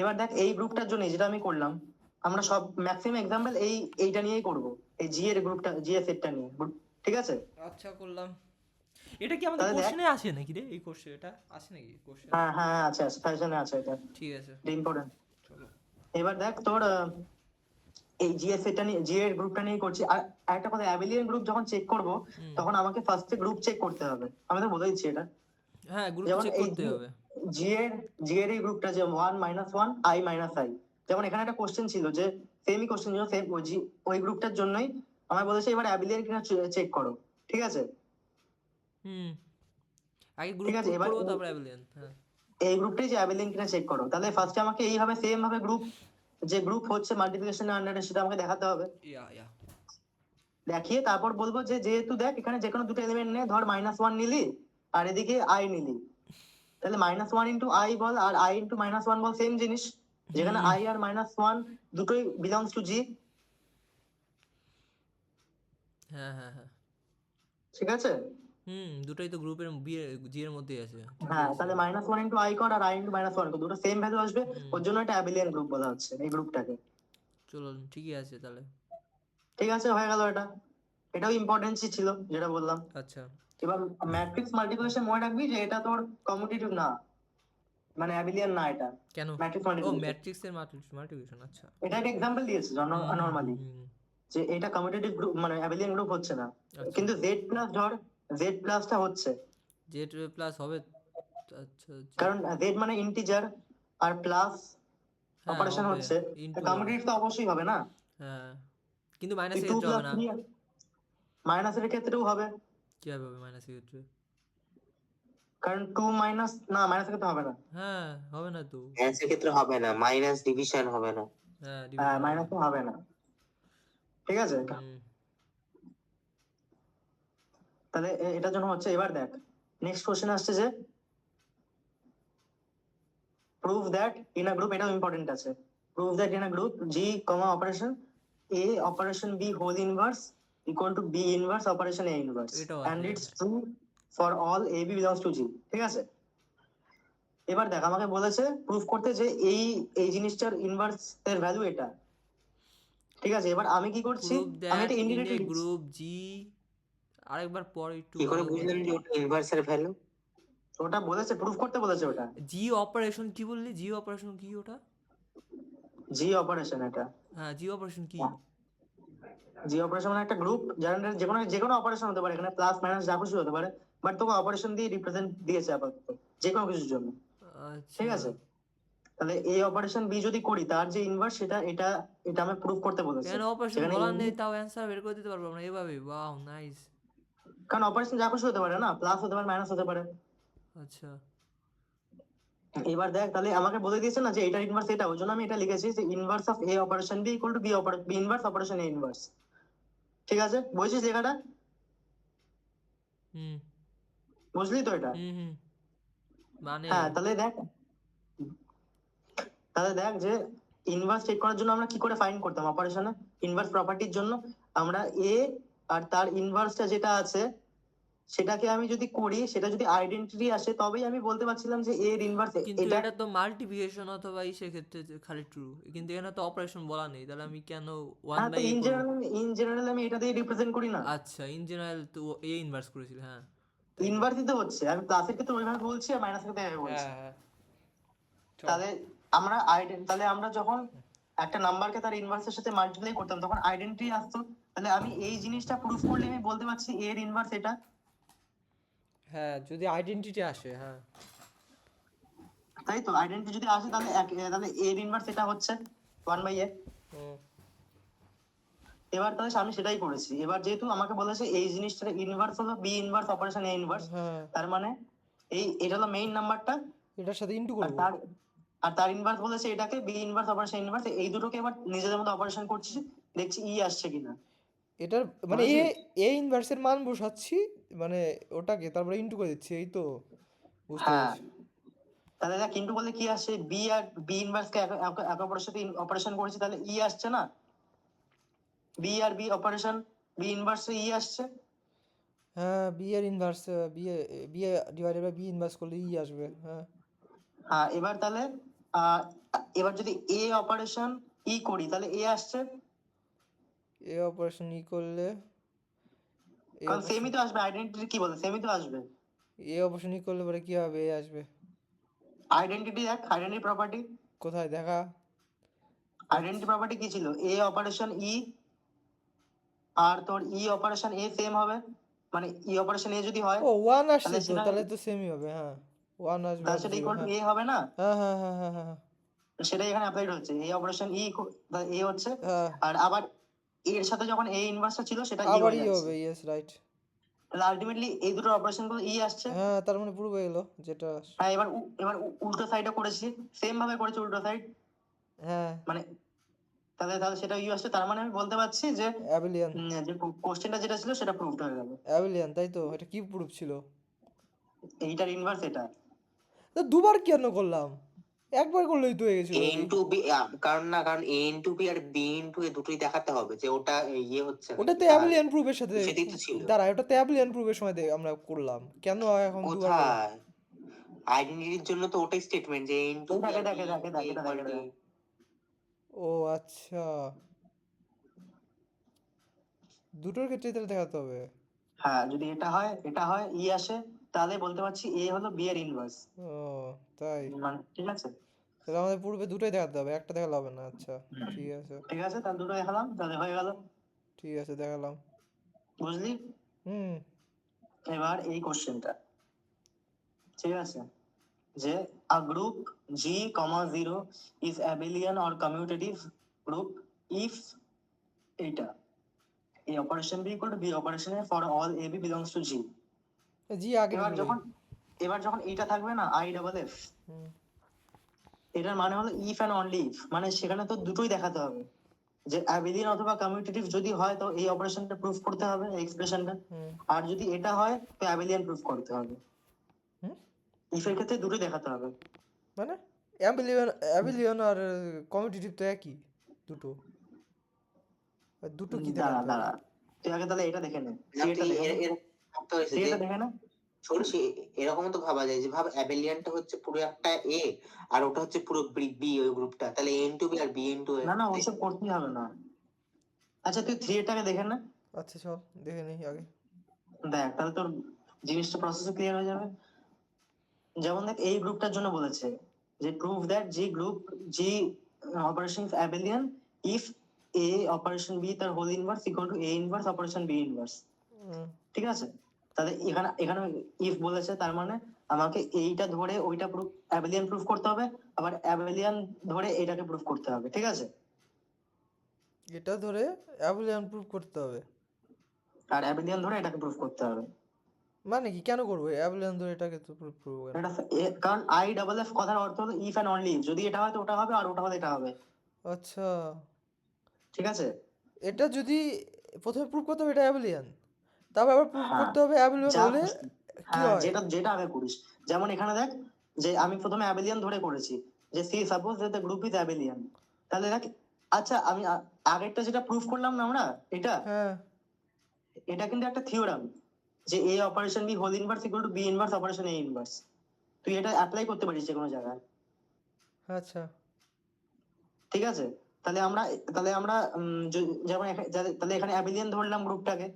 এবার দেখ এই গ্রুপটার জন্য যেটা আমি করলাম, আমরা সব ম্যাক্সিমাম এক্সাম্পল এইটা নিয়েই করব, এই জি এর গ্রুপটা, জি এর সেটটা নিয়ে, ঠিক আছে। আচ্ছা করলাম। এটা কি আমাদের তাহলে দেখ, কোশ্চেনে আসে নাকি রে, এই কোশ্চেন এটা আসে নাকি কোশ্চেন? হ্যাঁ হ্যাঁ আছে আছে সাজেশনে আছে এটা, ঠিক আছে ইম্পর্টেন্ট। চলো। এবার দেখ তোর এই জি এর সেটটা নিয়ে, জি এর গ্রুপটা নিয়ে করছি। আর একটা কথা, অ্যাবিলিয়ান গ্রুপ যখন চেক করব তখন আমাকে ফার্স্টে গ্রুপ চেক করতে হবে, আমি তো বলে দিচ্ছি এটা। হ্যাঁ গ্রুপ যেমন চেক এই করতে হবে। জি এর এই গ্রুপটা যে 1 - 1 i - i, যেমন এখানে একটা কোশ্চেন ছিল যে সেমই কোশ্চেন ছিল, সেম ওই গ্রুপটার জন্যই আমার বলেছে এবার অ্যাবিলিয়ান কিনা চেক করো, ঠিক আছে। আগে গ্রুপ ঠিক আছে, এবার করব তারপর অ্যাবিলিয়ান। হ্যাঁ এই গ্রুপটাই যে অ্যাবিলিয়ান কিনা চেক করো, তাহলে ফার্স্টে আমাকে এইভাবে সেম ভাবে গ্রুপ, যে গ্রুপ হচ্ছে মাল্টিপ্লিকেশনের আন্ডারে সেটা আমাকে দেখাতে হবে। ইয়া দেখিয়ে তারপর বলবো যে যেহেতু দেখ এখানে যে কোনো দুটো এলিমেন্ট নে, ধর -1 নিলি আর এদিকে i নিলি, তাহলে -1 ইন্টু i বল আর i ইন্টু -1 বল, সেম জিনিস, যেখানে i আর -1 দুটোই বিলংস টু জি। হ্যাঁ হ্যাঁ হ্যাঁ ঠিক আছে। দুটোই তো গ্রুপের জি এর মধ্যেই আছে। হ্যাঁ, তাহলে -1 ইন্টু আই কর আর আই ইন্টু -1 কর, দুটো সেম ভ্যালু আসবে, ওর জন্য এটা অ্যাবিলিয়ান গ্রুপ বলা হচ্ছে এই গ্রুপটাকে। চলো ঠিকই আছে তাহলে। ঠিক আছে, হয়ে গেল এটা, এটাও ইম্পর্টেন্সই ছিল যেটা বললাম। আচ্ছা এবার ম্যাট্রিক্স মাল্টিপ্লিকেশন মনে রাখবি যে এটা তোর কমিউটেটিভ না, মানে অ্যাবিলিয়ান না এটা, কেন? ম্যাট্রিক্স ও মাল্টিপ্লিকেশন। ম্যাট্রিক্সের মাল্টিপ্লিকেশন, আচ্ছা। এটা একটা এক্সাম্পল দিয়েছে নরমালি, হুম, যে এটা কমিউটেটিভ গ্রুপ মানে অ্যাবিলিয়ান গ্রুপ হচ্ছে না, আচ্ছা। কিন্তু জেড প্লাস ধর, জেড প্লাসটা হচ্ছে, জেড প্লাস হবে, আচ্ছা কারণ জেড মানে ইন্টিজার আর প্লাস হ্যাঁ অপারেশন হবে, হচ্ছে, ইনটু হবে, কমিউটেটিভ তো অবশ্যই হবে না। হ্যাঁ কিন্তু এই মাইনাসের 2 ক্ষেত্রে হবে প্লাস না। 3 মাইনাসের ক্ষেত্রেও হবে, কিভাবে হবে মাইনাসের ক্ষেত্রে? কারণ 2 মাইনাস না, মাইনাসের ক্ষেত্রে হবে না, হ্যাঁ হবে না তো। মাইনাসের ক্ষেত্রে হবে না, মাইনাস ডিভিশন হবে না। হ্যাঁ ডিভিশন হবে না। মাইনাসে হবে না, ঠিক আছে। হুম, তাহলে এটার জন্য হচ্ছে, এবার দেখ নেক্সট কোশ্চেন আসছে যে prove that in a group, এটাও ইম্পর্টেন্ট আছে, prove that in a group G comma operation a operation b whole inverse equal to B inverse operation A inverse এটাও এন্ড আছে। It's true for all a b belongs to G, ঠিক আছে। এবার দেখ আমাকে বলেছে proof করতে যে এই এই জিনিসটার ইনভার্স এর ভ্যালু এটা, ঠিক আছে। এবার আমি কি করছি, প্রুভ আমি দ্যাট এটা ইন এ ইনডিরেক্টলি গ্রুপ জি, আরেকবার পর একটু কি করে ভালো বুঝলেন যে ওটা ইনভার্সের ভ্যালু? ওটা বলেছে, প্রুফ করতে বলেছে ওটা, জি অপারেশন কি বললি? জি অপারেশন কি ওটা? জি অপারেশন এটা, হ্যাঁ জি অপারেশন কি? জি অপারেশন মানে একটা গ্রুপ যার under যে কোনো অপারেশন হতে পারে, এখানে প্লাস মাইনাস যা খুশি হতে পারে, বাট তোকে অপারেশন দিয়ে রিপ্রেজেন্ট দিয়েছে আপাতত যে কোনো কিছুর জন্য, ঠিক আচ্ছা আছে। তাহলে এই অপারেশন বি যদি করি তার যে ইনভার্স সেটা, এটা এটা আমি প্রুফ করতে বলেছে, কেন অপারেশন সেখানে বলার নেই তাও অ্যান্সার বের করে দিতে পারবো আমরা এভাবে? Wow nice. কারণ অপারেশন যা খুশি হতে পারে না, প্লাস হতে পারে মাইনাস হতে পারে। আচ্ছা এবার দেখ তাহলে আমাকে বলে দিয়েছে না যে এটা ইনভার্স এটা, ওই জন্য আমি এটা লিখেছি যে inverse of A operation B equal to B inverse operation A inverse, ঠিক আছে। বুঝছিস লেখাটা? হুম বুঝলি তো এটা? হুম মানে হ্যাঁ, তাহলে দেখ যে ইনভার্স চেক করার জন্য আমরা কি করে ফাইন্ড করতাম অপারেশনে, ইনভার্স প্রপার্টির জন্য আমরা এ আর তার ইনভার্সটা যেটা আছে সেটাকে আমি যদি করি, সেটা যদি আইডেন্টিটি আসে তবেই আমি বলতে পারছিলাম যে এর ইনভার্স কিন্তু এটা। এটা তো মাল্টিপ্লিকেশন অথবা ইসের ক্ষেত্রে যে খালি ট্রু, কিন্তু এখানে তো অপারেশন বলা নেই, তাহলে আমি কেন ওয়ান হ্যাঁ, তো বাই এ করবো? ইন জেনারেল আমি এটা দিয়ে রিপ্রেজেন্ট করি না, আচ্ছা ইন জেনারেল তো এ ইনভার্স করেছিল, হ্যাঁ ইনভার্সই তো হচ্ছে, আমি প্লাসের ক্ষেত্রে ওইভাবে বলছি আর মাইনাসের ক্ষেত্রে এভাবে বলছি। হ্যাঁ তাহলে তাহলে আমরা যখন একটা নাম্বারকে তার ইনভার্সের সাথে মাল্টিপ্লাই করতাম তখন আইডেন্টিটি আসতো, তাহলে আমি এই জিনিসটা প্রুফ করলে আমি বলতে পারছি এর ইনভার্স এটা। হ্যাঁ যদি আইডেন্টিটি আসে, হ্যাঁ তাই তো, আইডেন্টিটি যদি আসে তাহলে তাহলে এর ইনভার্স এটা হচ্ছে 1/a। হুম এবার তাহলে আমি সেটাই করেছি। এবার যেহেতু আমাকে বলেছে এই জিনিসটার ইনভার্স হলো B inverse operation A inverse, হ্যাঁ তার মানে এটা হলো মেইন নাম্বারটা, এটার সাথে ইনটু আর করবো। তার ইনভার্স বলেছে এটাকে বি ইনভার্স অপারেশন ইনভার্স, এই দুটোকে এবার নিজেদের মধ্যে অপারেশন করছি, দেখছি ই আসছে কিনা। এটার মানে বুঝেছিস? এ ইনভার্সের মান বসাচ্ছি, মানে ওটাকে তারপরে ইনটু করে দিচ্ছি, এই তো বুঝতে হ্যাঁ, পেরেছি। তাহলে দেখ কিন্তু বলে কি আসছে, বি আর বি ইনভার্স কে এক অপরের সাথে অপারেশন করেছি, তাহলে ই আসছে না, বি আর B operation B inverse E আসছে। হ্যাঁ বি এর ইনভার্স, B B divided by B inverse করলে ই আসবে। হ্যাঁ হ্যাঁ, এবার তাহলে আহ, এবার যদি এ অপারেশন ই করি তাহলে এ আসছে, এ অপারেশন ই করলে এ কারণ অপারেশন সেমই তো আসবে, আইডেন্টিটি কি বলে সেমই তো আসবে। এ অপারেশন ই করলে পরে কি হবে? এ আসবে। আইডেন্টিটি দেখ, আইডেন্টিটি প্রপার্টি, কোথায় দেখা? আইডেন্টিটি প্রপার্টি কি ছিল, এ অপারেশন ই আর তোর ই অপারেশন এ সেম হবে, মানে ই অপারেশন এ যদি হয় ও ওয়ান আসছে তাহলে তো, সেটা তাহলে তো সেমই হবে। হ্যাঁ ওয়ান আসবে তাহলে আর সেটা জিরো। ইকুয়াল টু হ্যাঁ এ হবে না, হ্যাঁ হ্যাঁ হ্যাঁ হ্যাঁ হ্যাঁ সেটাই এখানে অ্যাপ্লাইড হচ্ছে, এ অপারেশন ই এ হচ্ছে, হ্যাঁ আর আবার এর সাথে যখন এ ইনভার্সটা ছিল সেটা ই আবার হয়ে ই যাচ্ছে, হবে, ইয়েস রাইট। তাহলে আলটিমেটলি এই দুটো অপারেশন গুলো ই আসছে। হ্যাঁ তার মানে পুরো হয়ে গেল যেটা। হ্যাঁ, এবার উল্টো সাইডে করেছি, সেম ভাবে করেছি উল্টো সাইড, হ্যাঁ মানে তাহলে তাহলে সেটা ই আসছে, তার মানে আমি বলতে পারছি যে অ্যাবিলিয়ান, যে কোশ্চেনটা যেটা ছিল সেটা প্রুভড হয়ে গেল, অ্যাবিলিয়ান তাই তো। এটা কি প্রুফ ছিল? এইটার ইনভার্স এটা। তো দুবার কেন করলাম? একবার করলেই তো হয়ে গেছিল এ ইন্টু বি, কারণ এ ইন্টু বি আর বি ইন্টু এ দুটোই দেখাতে হবে যে ওটা ইয়ে হচ্ছে ওটা তো নাকি, অ্যাবিলিয়ান প্রুফের সাথে সেটাই তো ছিল। দাঁড়া, ওটা তো অ্যাবিলিয়ান প্রুফের সময় আমরা করলাম, কেন এখন দুবার করলাম? কোথায় আইডেন্টিটির জন্য তো ওটাই স্টেটমেন্ট যে এ ইন্টু বি আর বি ইকুয়াল টু। ও আচ্ছা, দুটোর ক্ষেত্রেই তাহলে দেখাতে হবে। হ্যাঁ, যদি এটা হয় ই আসে, তাহলে বলতে পারছি এ হলো বি এর ইনভার্স। ও তাই, মানে ঠিক আছে, তাহলে আমাদের পূর্বে দুটোই দেখাতে হবে, একটা দেখালে হবে না। আচ্ছা ঠিক আছে, ঠিক আছে, তাহলে দুটো দেখালাম, তাহলে হয়ে গেল। ঠিক আছে দেখালাম। বুঝলি? হুম। এবার এই কোশ্চেনটা, ঠিক আছে, যে a group G, 0 is abelian or commutative group if এটা A operation B equal to B operation A for all AB belongs to G. জি আগে এবার যখন এইটা থাকবে না I double F, হুম এটার মানে হলো ইফ অ্যান্ড অনলি ইফ, মানে সেখানে তো দুটোই দেখাতে হবে, যে অ্যাবিলিয়ান অথবা কমিউটেটিভ যদি হয় তো এই অপারেশনটা প্রুফ করতে হবে, এক্সপ্রেশনটা। হুম আর যদি এটা হয় তো অ্যাবিলিয়ান প্রুফ করতে হবে। হুম। ইফের ক্ষেত্রে দুটোই দেখাতে হবে। মানে অ্যাবিলিয়ন আর কমিউটেটিভ তো একই, দুটো, আর দুটো কি দাঁড়া দেখাতে হবে? দাঁড়া, তুই আগে তাহলে এটা দেখে নে, এরকম ভাবতে হয়েছে যে এটা দেখে না। এরকম তো ভাবা যায় যে ভাব অ্যাবেলিয়ানটা হচ্ছে পুরো একটা এ আর ওটা হচ্ছে পুরো বি ওই গ্রুপটা, তাহলে এ ইন্টু বি আর বি ইন্টু এ। না না, ওইসব করতেই হবে না। আচ্ছা তুই 3 এটাকে দেখে না, আচ্ছা চল দেখে নিই আগে। দেখ তাহলে তোর জিনিসটা প্রসেস ক্লিয়ার হয়ে যাবে। যেমন দেখ এই গ্রুপটার জন্য বলেছে যে prove that G group G operation abelian if a operation b তার whole inverse equal to A inverse operation B inverse. ঠিক আছে, তাহলে এখানে ইফ বলেছে, তার মানে আমাকে এইটা ধরে ওইটা প্রুফ অ্যাবেলিয়ান প্রুফ করতে হবে, আবার অ্যাবেলিয়ান ধরে এটাকে প্রুফ করতে হবে। ঠিক আছে, এটা ধরে অ্যাবিলিয়ন প্রুফ করতে হবে, আর অ্যাবেলিয়ান ধরে এটাকে প্রুফ করতে হবে। মানে কি কেন করবো অ্যাবিলিয়ন ধরে এটাকে তো প্রুফ করবো কেন? কারণ আই ডাবল এফ কথার অর্থ হলো ইফ অ্যান্ড অনলি ইফ, যদি এটা হয় তো ওটা হবে, আর ওটা হলে এটা হবে। আচ্ছা, ঠিক আছে, এটা যদি প্রথমে প্রুফ করতে হবে এটা অ্যাবিলিয়ন, তারপর আবার প্রুফ হ্যাঁ, করতে হবে অ্যাবিলিয়ন যা হলে খুশি। কি হ্যাঁ, হয়? যেটা আগে করিস। যেমন এখানে দেখ, যে আমি প্রথমে অ্যাবেলিয়ান ধরে করেছি, যে see suppose that the group is abelian, তাহলে দেখ, আচ্ছা আমি আগেরটা যেটা প্রুফ করলাম না আমরা, হ্যাঁ এটা কিন্তু একটা থিওরাম, যে a operation b whole inverse equal to B inverse operation A inverse. তুই এটা অ্যাপ্লাই করতে পারিস যে কোনো জায়গায়। আচ্ছা ঠিক আছে, তাহলে আমরা যেমন তাহলে এখানে অ্যাবিলিয়ান ধরলাম গ্রুপটাকে।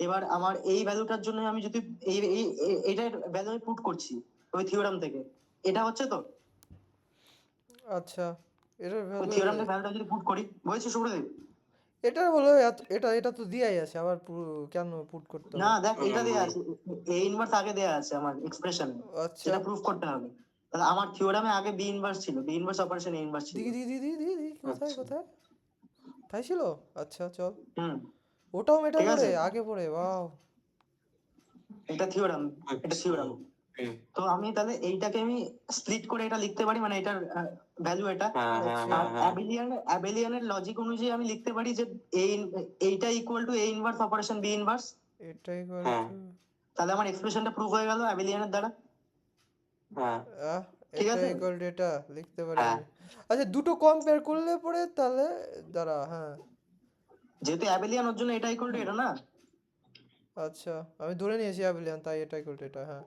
এবার আমার এই ভ্যালুটার জন্য আমি যদি এইটার ভ্যালু আমি পুট করছি ওই থিওরাম থেকে, এটা হচ্ছে তো আচ্ছা, এটার ওই ভ্যালু, থিওরাম থেকে ভ্যালুটা যদি পুট করি, বলছি শুভ্রদীপ? এটা বলো এটা এটা তো দিয়াই আছে, আবার কেন পুট করতে না হবে? দেখ, এটা দেয়া আছে, এ ইনভার্স আগে দেয়া আছে আমার এক্সপ্রেশন, আচ্ছা সেটা প্রুফ করতে হবে। তাহলে আমার থিওরামে আগে বি ইনভার্স ছিল, B inverse operation A inverse ছিল। দিদি দিদি দিদি দিদি কোথায় আচ্ছা। কোথায় তাই ছিল? আচ্ছা চল, হুম, ওটাও মেটা ঠিক পড়ে আছে, আগে পড়ে, বাও। এটা থিওরাম, এটা থিওরাম। হুম। তো আমি তাহলে এইটাকে আমি স্প্লিট করে এটা লিখতে পারি, মানে এটার ভ্যালু এটা। হ্যাঁ হ্যাঁ আচ্ছা আর হ্যাঁ হ্যাঁ অ্যাবেলিয়ানের লজিক অনুযায়ী আমি লিখতে পারি যে এইটা equal to A inverse operation B inverse. এটাই হ্যাঁ তাহলে আমার এক্সপ্রেশনটা প্রুফ হয়ে গেল অ্যাবেলিয়ানের দ্বারা। হ্যাঁ ঠিক এটা আছে, ইকুয়াল টু এটা লিখতে পারি হ্যাঁ। আমি। আচ্ছা দুটো কম্পেয়ার করলে পরে তাহলে দাঁড়া, হ্যাঁ যেহেতু অ্যাবেলিয়ান ওর জন্য এটা ইকুয়াল টু এটা না। আচ্ছা আমি ধরে নিয়েছি অ্যাবিলিয়ন, তাই এটা ইকুয়াল টু এটা, হ্যাঁ।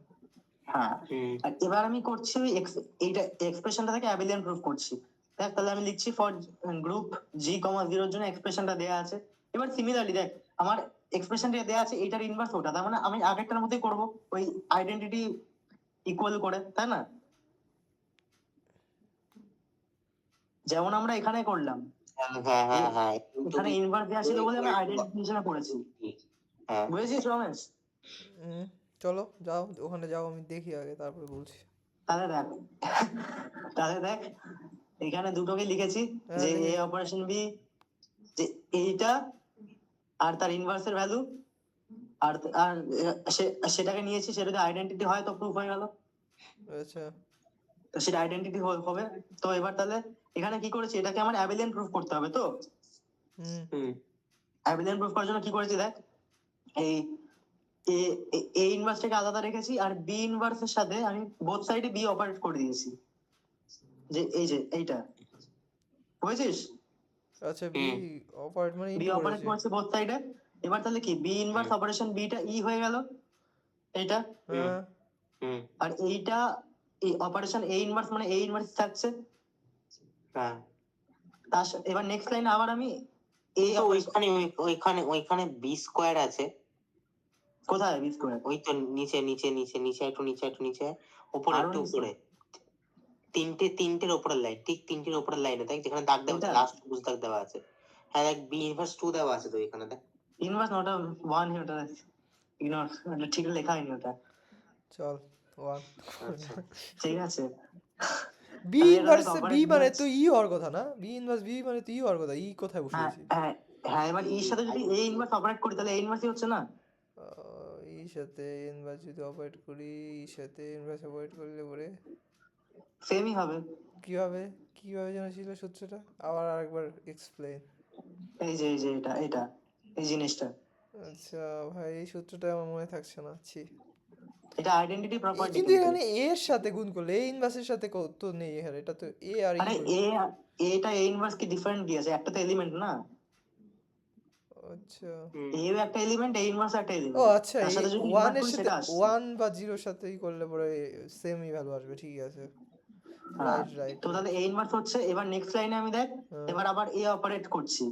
হ্যাঁ, হুম। আর এবার আমি করছি ওই এইটা এক্সপ্রেশনটা থেকে অ্যাবেলিয়ান প্রুফ করছি। দেখ তাহলে আমি লিখছি ফর গ্রুপ জি কমা জিরোর জন্য এক্সপ্রেশনটা দেয়া আছে। এবার সিমিলারলি দেখ, আমার এক্সপ্রেশনটা দেয়া আছে, এটার ইনভার্স ওটা, তার মানে আমি আগেরটার মধ্যেই করব ওই আইডেন্টিটি ইকুয়াল করে, তাই না? যেমন আমরা এখানে করলাম, হ্যাঁ হ্যাঁ হ্যাঁ এখানে ইনভার্স দেয়া ছিল বলে আমি আইডেন্টিটি হিসেবে করেছি। হ্যাঁ বুঝেছিস রমেশ? চলো যাও ওখানে যাও, আমি দেখি আগে তারপরে বলছি। তাহলে দেখ এখানে দুটোকে লিখেছি, যে দেখি। এ অপারেশন বি, যে এইটা আর তার ইনভার্সের ভ্যালু, আর আর সেটাকে নিয়েছি, সেটা যদি আইডেন্টিটি হয় তো প্রুফ হয়ে গেল। আচ্ছা তো সেটা আইডেন্টিটি হবে। তো এবার তাহলে এখানে কি করেছি, এটাকে আমার অ্যাবিলিয়ান প্রুফ করতে হবে। তো হুম অ্যাবিলিয়ান প্রুফ করার জন্য কি করেছি দেখ, এই এ ইনভার্সটাকে আলাদা রেখেছি, আর বি ইনভার্সের সাথে আমি বোথ সাইডে বি অপারেট করে দিয়েছি। যে এই যে এইটা বুঝেছিস, আচ্ছা বি অপারেট মানে বি ইনটু অপারেট করেছে। করছে বোথ সাইডে। এবার তাহলে কি বি ইনভার্স অপারেশন বিটা ই হয়ে গেল এইটা, হ্যাঁ আর এইটা এই অপারেশন এ ইনভার্স মানে এ ইনভার্স থাকছে। হ্যাঁ এবার নেক্সট লাইনে আবার আমি এ তো ওইখানে বি স্কোয়ার আছে। কোথায় বি স্কোয়ার? ওই তো নিচে নিচে নিচে নিচে একটু নিচে উপরে আরো একটু নিচে? উপরে তিনটের উপরের লাইন, ঠিক তিনটের উপরের লাইনে দেখ যেখানে দাগ দেওয়া আছে, এটা? লাস্ট বুঝ দাগ দেওয়া আছে। হ্যাঁ দেখ বি ইনভার্স 2 দেওয়া আছে তো এখানে দেখ। ইনভার্স নট ওয়ান, ওটা ইগনোর, ঠিক লেখা হয়নি ওটা। চল 1 আচ্ছা ঠিক আছে, বি তাহলে এটা ইনভার্স দেখ বি operate মানে B তো ই হওয়ার কথা না, বি ইনভার্স বি মানে তো ই হওয়ার কথা, ই কোথায় হ্যাঁ বসিয়েছি? হ্যাঁ হ্যাঁ, এবার এর সাথে যদি এ ইনভার্স অপারেট করি তাহলে এ ইনভার্সই হচ্ছে না? এর সাথে ইনভার্স যদি অপারেট করি, এর সাথে ইনভার্স অপারেট করলে পরে সেমই হবে। কিভাবে কিভাবে যেন ছিল সূত্রটা, আবার আরেকবার এক্সপ্লেন। এই যে এটা এই জিনিসটা, আচ্ছা ভাই এই সূত্রটা আমার মনে থাকছে না, ছি। এটা আইডেন্টিটি প্রপার্টি কিন্তু কিন্তু। এখানে এর সাথে গুণ করলে এ ইনভার্সের সাথে তো নেই এখানে, এটা তো এ আর ই আরে এ এটা এ ইনভার্স কি ডিফারেন্ট দিয়েছে, একটা তো এলিমেন্ট না, আচ্ছা এও একটা এলিমেন্ট, এ ইনভার্স একটা ও এলিমেন্ট, আচ্ছা তার সাথে যদি ওয়ান ইনভার্ট এর করি সাথে সেটা আসছে। 1 বা 0 সাথে ই করলে পরে সেমই ভ্যালু আসবে, ঠিক আছে। হ্যাঁ, রাইট তো তাহলে এ ইনভার্স হচ্ছে। এবার নেক্সট লাইনে আমি দেখ, হ্যাঁ। এবার আবার এ অপারেট করছি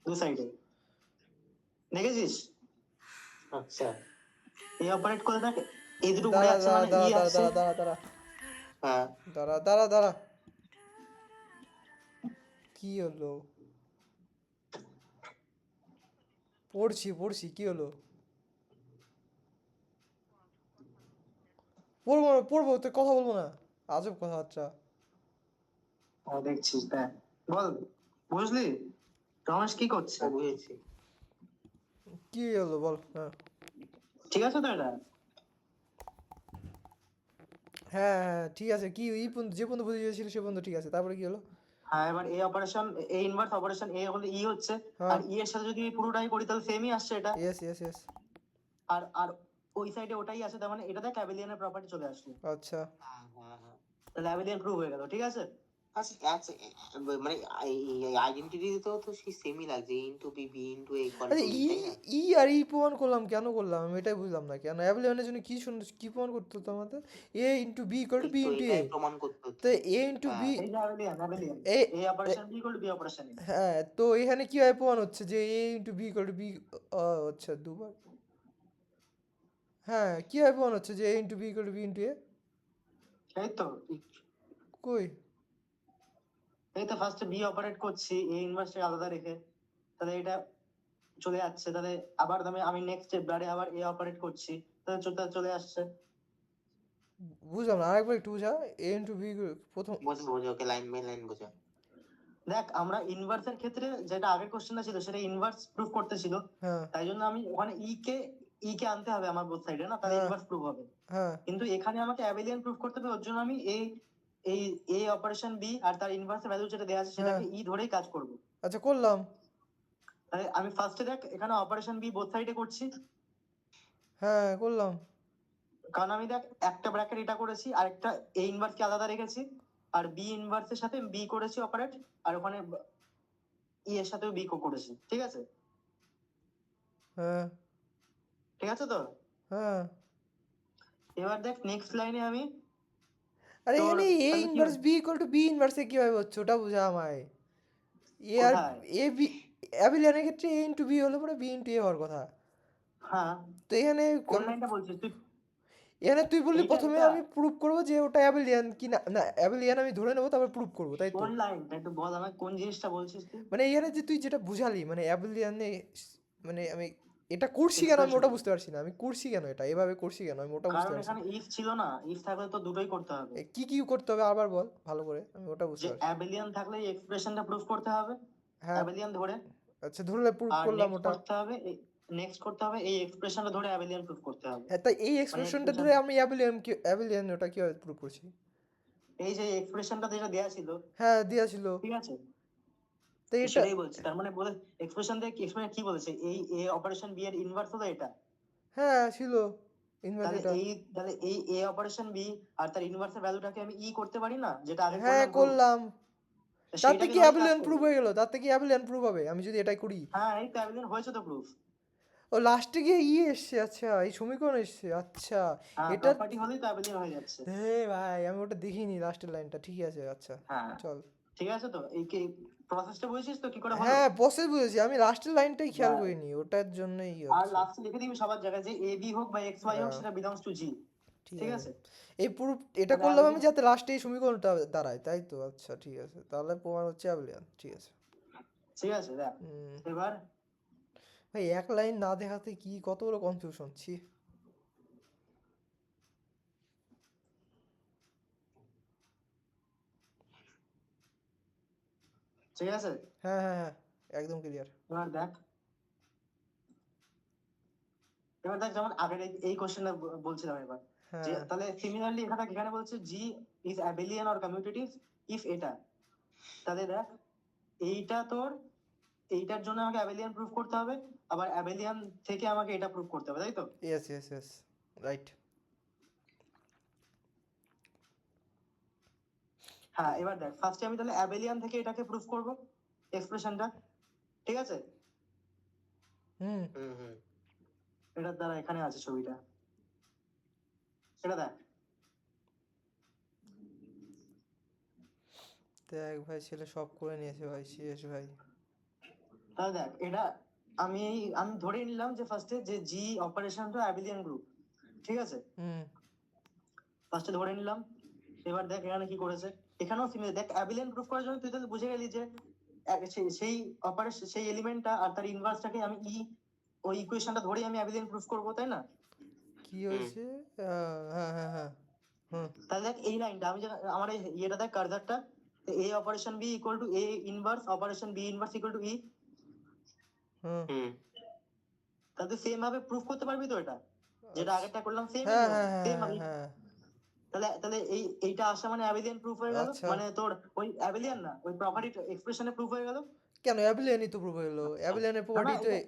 দু সাইডে, দেখেছিস? আচ্ছা এ অপারেট করে দেখ, এই দুটো উড়ে দাঁড়া যাচ্ছে মানে ই দাঁড়া আসছে। দাঁড়া দাঁড়া দাঁড়া হ্যাঁ দাঁড়া দাঁড়া দাঁড়া কি হলো? পড়ছি কি হলো? পড়বো তো, কথা বলবো না, আজব কথাবার্তা। দেখছিস দেখ, বল বুঝলি রমেশ কি করছে? বুঝেছি। কি হলো বল। হ্যাঁ ঠিক আছে তো এটা? হ্যাঁ হ্যাঁ ঠিক আছে, কি এই পর্যন্ত যে পর্যন্ত বুঝে গেছিল সে পর্যন্ত ঠিক আছে, তারপরে কি হলো? হ্যাঁ, এবার এ অপারেশন এ ইনভার্স অপারেশন এ হলে ই হচ্ছে, হ্যাঁ আর ই এর সাথে যদি পুরোটাই করি তাহলে সেমই আসছে এটা। ইয়েস আর আর ওই সাইডে ওটাই আছে, তার মানে এটা দেখ অ্যাবেলিয়ানের প্রপার্টি চলে আসলো, আচ্ছা তাহলে অ্যাবেলিয়ান প্রুভ হয়ে গেল। ঠিক আছে, আচ্ছা আচ্ছা মানে আইডেন্টিটি তো সেই সেমই লাগছে, এ ইনটু বি বি ইনটু এ ইকুয়াল আচ্ছা টু ই, তাই না? ই আর ই প্রমাণ করলাম, কেন করলাম আমি এটাই বুঝলাম না, কেন অ্যাভলিয়নের জন্য কি প্রমাণ করতে হতো আমাদের? A into b equal to b তো ইন্টু এ, এটাই প্রমাণ করতে তো হচ্ছে। এ ইন্টু বি হ্যাঁ এই যে abelian a a operation B equal to b operation a. হ্যাঁ, তো এখানে কিভাবে প্রমাণ হচ্ছে যে a into b equal to b? আচ্ছা দুবার, হ্যাঁ কিভাবে প্রমাণ হচ্ছে যে a into b equal to b into a? এই তো কই এই তো ফার্স্টে বি অপারেট করছি এ ইনভার্সটা আলাদা রেখে, তাহলে এটা চলে যাচ্ছে। তাহলে আবার আমি নেক্সট স্টেপ বারে আবার এ অপারেট করছি, তাহলে চলে আসছে। বুঝলাম না, আরেকবার একটু বুঝা। এ ইন্টু বি প্রথম বোঝো ওকে, লাইন বাই লাইন বোঝো। দেখ আমরা ইনভার্সের ক্ষেত্রে যেটা আগের কোশ্চেনটা ছিল সেটা ইনভার্স প্রুফ করতে ছিল, হ্যাঁ তাই জন্য আমি ওখানে ই কে আনতে হবে আমার বোথ সাইডে না, তাহলে হ্যাঁ ইনভার্স প্রুফ হবে। হ্যাঁ কিন্তু এখানে আমাকে অ্যাবেলিয়ান প্রুফ করতে হবে, ওর জন্য আমি এই এই এ অপারেশন বি আর তার ইনভার্সের ভ্যালু যেটা দেওয়া আছে সেটাকে ই ধরেই কাজ করব। আচ্ছা করলাম। তাহলে আমি ফার্স্টে দেখ এখানে অপারেশন বি বোথ সাইডে করছি, হ্যাঁ করলাম। কারণ আমি দেখ একটা ব্র্যাকেট এটা করেছি আর একটা এ ইনভার্স কে আলাদা রেখেছি, আর বি ইনভার্সের সাথে বি করেছি অপারেট, আর ওখানে ই এর সাথেও বি করেছি। ঠিক আছে, হ্যাঁ ঠিক আছে তো? হ্যাঁ এবার দেখ নেক্সট লাইনে আমি আরে তোর এখানে এ তাহলে কি inverse b equal to b ইনভার্সে কিভাবে হচ্ছে ওটা বুঝা আমায়। এ আর কোথায়? এ বি অ্যাবিলিয়নের ক্ষেত্রে এ ইন্টু বি হলে পরে বি ইন্টু এ হওয়ার কথা। হ্যাঁ, তো এখানে কোন লাইনটা বলছিস তুই? এখানে তুই বললি এইটা প্রথমে এটা আমি প্রুভ করবো যে ওটা অ্যাবিলিয়ান কি না, না অ্যাবিলিয়ান আমি ধরে নেবো তারপর প্রুভ করবো, তাই তো? কোন লাইনটা একটু বল আমাকে, কোন জিনিসটা বলছিস তুই? মানে এখানে যে তুই যেটা বুঝালি মানে অ্যাবিলিয়ানে, মানে আমি এটা করছি কেন আমি এক্সপ্রেশন, ওটা বুঝতে পারছি না, আমি করছি কেন এটা এভাবে করছি কেন আমি ওটা বুঝতে কারণ পারছি না। এখানে ইফ ছিল না, ইফ থাকলে তো দুটোই করতে হবে। কি কি করতে হবে আবার বল ভালো করে, আমি ওটা বুঝতে যে পারছি। অ্যাবেলিয়ান থাকলে এই এক্সপ্রেশনটা প্রুফ করতে হবে, হ্যাঁ অ্যাবেলিয়ান ধরে, আচ্ছা ধরলে প্রুভ আর করলাম ওটা। নেক্সট করতে হবে এই এক্সপ্রেশনটা ধরে অ্যাবেলিয়ান প্রুফ করতে হবে। হ্যাঁ তাই এই মানে এক্সপ্রেশনটা এক্সপ্রেশন ধরে আমি অ্যাবিলিয়ান ওটা কিভাবে প্রুভ করছি? এই যে এক্সপ্রেশনটা যেটা দেয়া ছিল, হ্যাঁ দিয়া ছিল। ঠিক আছে, তো এটা সেটাই বলছি। তার মানে বলে এক্সপ্রেশন দিয়ে এক্সপ্রেশন কি বলেছে, এই এ অপারেশন বি এর ইনভার্স হলো এটা। হ্যাঁ ছিল। ইনভার্স তাহলে এটা তাহলে এই এ অপারেশন বি আর তার ইনভার্সের ভ্যালুটাকে আমি করতে পারি না, যেটা আগে হ্যাঁ করলাম proof? করলাম, তো তাতে সেইটাকে কি ধরেই কাজ অ্যাবিলিয়ন প্রুফ করবে। হয়ে গেল, তাতে কি অ্যাবিলিয়ন প্রুফ হবে আমি যদি এটাই করি? হ্যাঁ, এই তো অ্যাবিলিয়ন হয়েছে তো প্রুফ। ও লাস্টে গিয়ে এসছে, আচ্ছা এই সমীকরণ এসছে, আচ্ছা হ্যাঁ, এটা। প্রপার্টি হলেই তো অ্যাবিলিয়ন হয়ে যাচ্ছে। হে ভাই আমি ওটা দেখিনি লাস্টের লাইনটা, ঠিক আছে আচ্ছা হ্যাঁ, চল। ঠিক আছে, তো এই প্রসেসটা বুঝেছিস তো কি করে হলো? হ্যাঁ প্রসেস বুঝেছি, আমি লাস্টের লাইনটাই খেয়াল ব্যাস। করিনি, ওটার জন্যই আর হচ্ছে। লাস্টে লিখে দিবি সবার জায়গায় যে এ বি হোক বা এক্স ওয়াই হোক, হ্যাঁ সেটা বিলংস টু জি। ঠিক ঠিক আছে, আছে, এই পুরো এটা তাহলে করলাম আমি অ্যাবিলিয়ন। যাতে লাস্টে এই সমীকরণটা দাঁড়ায়, তাই তো? আচ্ছা ঠিক আছে, তাহলে প্রমাণ হচ্ছে অ্যাবিলিয়ন, ঠিক আছে। ঠিক আছে, দেখ হুম, এবার। ভাই এক লাইন না দেখাতে কি কত বড় কনফিউশন, ছি। ঠিক আছে, হ্যাঁ হ্যাঁ হ্যাঁ একদম ক্লিয়ার। এবার দেখ, যেমন আগের এই কোশ্চেনটা বলছিলাম এবার, যে হ্যাঁ তাহলে সিমিলারলি এখানে বলছে জি ইজ অ্যাবিলিয়ন অর কমিউটেটিভ ইফ এটা। তাহলে দেখ, এইটা তোর, এইটার জন্য আমাকে অ্যাবিলিয়ন প্রুফ করতে হবে, আবার অ্যাবিলিয়ন থেকে আমাকে এটা প্রুফ করতে হবে, তাই তো? Yes yes yes right. হ্যাঁ, এবার দেখ, ফার্স্টে আমি তাহলে অ্যাবিলিয়ন থেকে এটাকে প্রুফ করব, এক্সপ্রেশনটা। ঠিক আছে, হুম হুম হুম এটার দ্বারা এখানে আছে ছবিটা, এটা দেখ। দেখ ভাই ছেলে সব করে নিয়েছে ভাই, শেষ ভাই। তাহলে দেখ, এটা আমি ধরে নিলাম যে ফার্স্টে যে জি অপারেশনটা অ্যাবিলিয়ন গ্রুপ। ঠিক আছে, হুম ফার্স্টে ধরে নিলাম। এবার দেখ এখানে কি করেছে, এখানেও সিমিলার। দেখ অ্যাবিলিয়ন প্রুফ করার জন্য তুই তাহলে বুঝে গেলি যে সেই অপারেশন, সেই এলিমেন্টটা আর তার ইনভার্সটাকে আমি ওই ইকুয়েশনটা ধরেই আমি অ্যাবিলিয়ন প্রুফ করবো, তাই না? কি হুম হয়েছে? হ্যাঁ হ্যাঁ হ্যাঁ হুম তাহলে দেখ এই লাইনটা আমি আমার এই ইয়েটা দেখ, কার্সারটা, a operation B equal to A inverse operation B inverse equal to e. Hmm hmm তাহলে সেম ভাবে প্রুফ করতে পারবি তো এটা, যেটা আচ্ছা আগেরটা করলাম সেম হ্যাঁ নিয়ম, হ্যাঁ হ্যাঁ সেম হ্যাঁ আমি। হ্যাঁ তাহলে তাহলে এইটা আসা মানে অ্যাবিলিয়ন প্রুফ হয়ে গেল, আচ্ছা মানে তোর ওই অ্যাবিলিয়ন না, ওই প্রপার্টি এক্সপ্রেশনে প্রুফ হয়ে গেল। কেন অ্যাবিলিয়নই তো প্রুভ হলো, অ্যাবিলিয়নের না না প্রপার্টি তো এটা,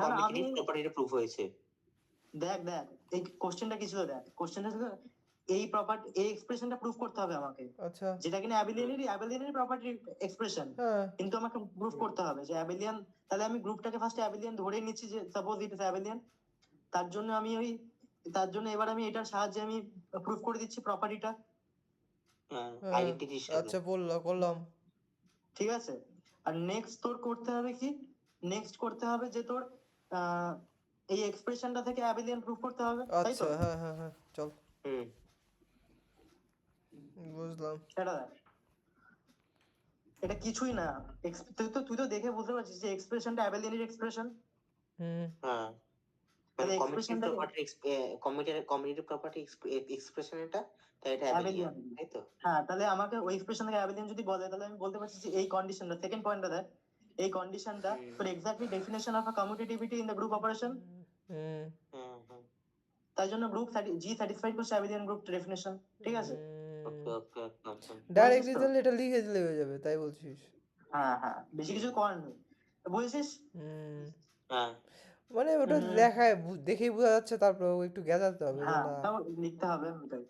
না না আমি, কমিটিভ প্রপার্টিটা প্রুফ হয়েছে। দেখ দেখ এই কোশ্চেনটা কি ছিল, দেখ কোশ্চেনটা ছিল এই প্রপার্টি, এই এক্সপ্রেশনটা প্রুফ করতে হবে আমাকে, আচ্ছা যেটা কিনা অ্যাবিলিয়নেরই প্রপার্টি এক্সপ্রেশন। হ্যাঁ কিন্তু আমাকে প্রুফ করতে হবে যে অ্যাবিলিয়ন। তাহলে আমি গ্রুপটাকে ফার্স্ট অ্যাবিলিয়ন ধরে নিচ্ছি, যে সাপোজ ইট ইজ অ্যাবিলিয়ন। তার জন্য আমি তার জন্য এবার আমি এটার সাহায্যে আমি প্রুফ করে দিচ্ছি প্রপার্টিটা। হ্যাঁ আইডেন্টিটির সাথে। আচ্ছা করলাম। ঠিক আছে, আর নেক্সট তোর করতে হবে কি, নেক্সট করতে হবে যে তোর আহ, এই এক্সপ্রেশনটা থেকে অ্যাবিলিয়ন প্রুফ করতে হবে, তাই আচ্ছা তো? হ্যাঁ হ্যাঁ হ্যাঁ চল হুম বুঝলাম। সেটা দেখ, এটা কিছুই না। তুই তো দেখে বুঝতে পারছিস যে এক্সপ্রেশনটা অ্যাবিলিয়নের এক্সপ্রেশন। হুম হ্যাঁ, মানে তাহলে কমিটিভ এক্সপ্রেশনটাকে প্রপার্টি কমিটিভ প্রপার্টি এক্সপ্রেশন এটা, তাই এটা অ্যাবিলিয়ন, অ্যাবিলিয়ন, তাই তো? হ্যাঁ, তাহলে আমাকে ওই এক্সপ্রেশন থেকে অ্যাবিলিয়ন যদি বলে, তাহলে আমি বলতে পারছি যে এই কন্ডিশনটা, সেকেন্ড পয়েন্টটা দেখ, এই কন্ডিশনটা হুম তোর exactly definition of a commutativity in the group operation. Hmm hmm hmm তাই জন্য গ্রুপ জি স্যাটিসফাইড করছে অ্যাবিলিয়ন গ্রুপ ডেফিনেশন। ঠিক আছে, ওকে ওকে ওকে ডাইরেক্ট বুঝেছিস তো? রেজাল্ট এটা লিখে দিলে হয়ে যাবে, তাই বলছিস? হ্যাঁ হ্যাঁ, বেশি কিছু করার নেই, বুঝেছিস? হুম হ্যাঁ মানে ওটা উম, লেখায় দেখেই বোঝা যাচ্ছে, তারপর একটু গেঁজাতে হবে যে হ্যাঁ, না। তাও লিখতে হবে ওটাই।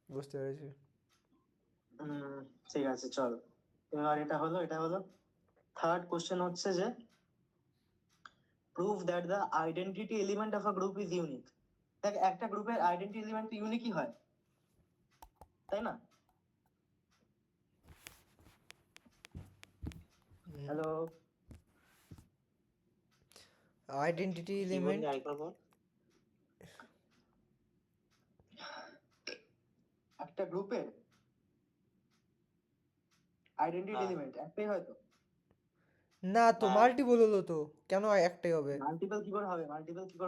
বুঝতে পেরেছি। ঠিক আছে, চল, এবার এটা হলো থার্ড কোশ্চেন হচ্ছে যে prove that the identity element of a group is unique. দেখ, একটা গ্রুপের আইডেন্টিটি এলিমেন্ট ইউনিকই হয়, তাই না? হ্যালো, আইডেন্টিটি কি বললি এলিমেন্ট আরেকবার বল। একটা গ্রুপের আইডেন্টিটি হ্যাঁ এলিমেন্ট একটাই হয় তো? না তো হ্যাঁ মাল্টিপল হলো তো, কেন একটাই হবে? মাল্টিপল কি করে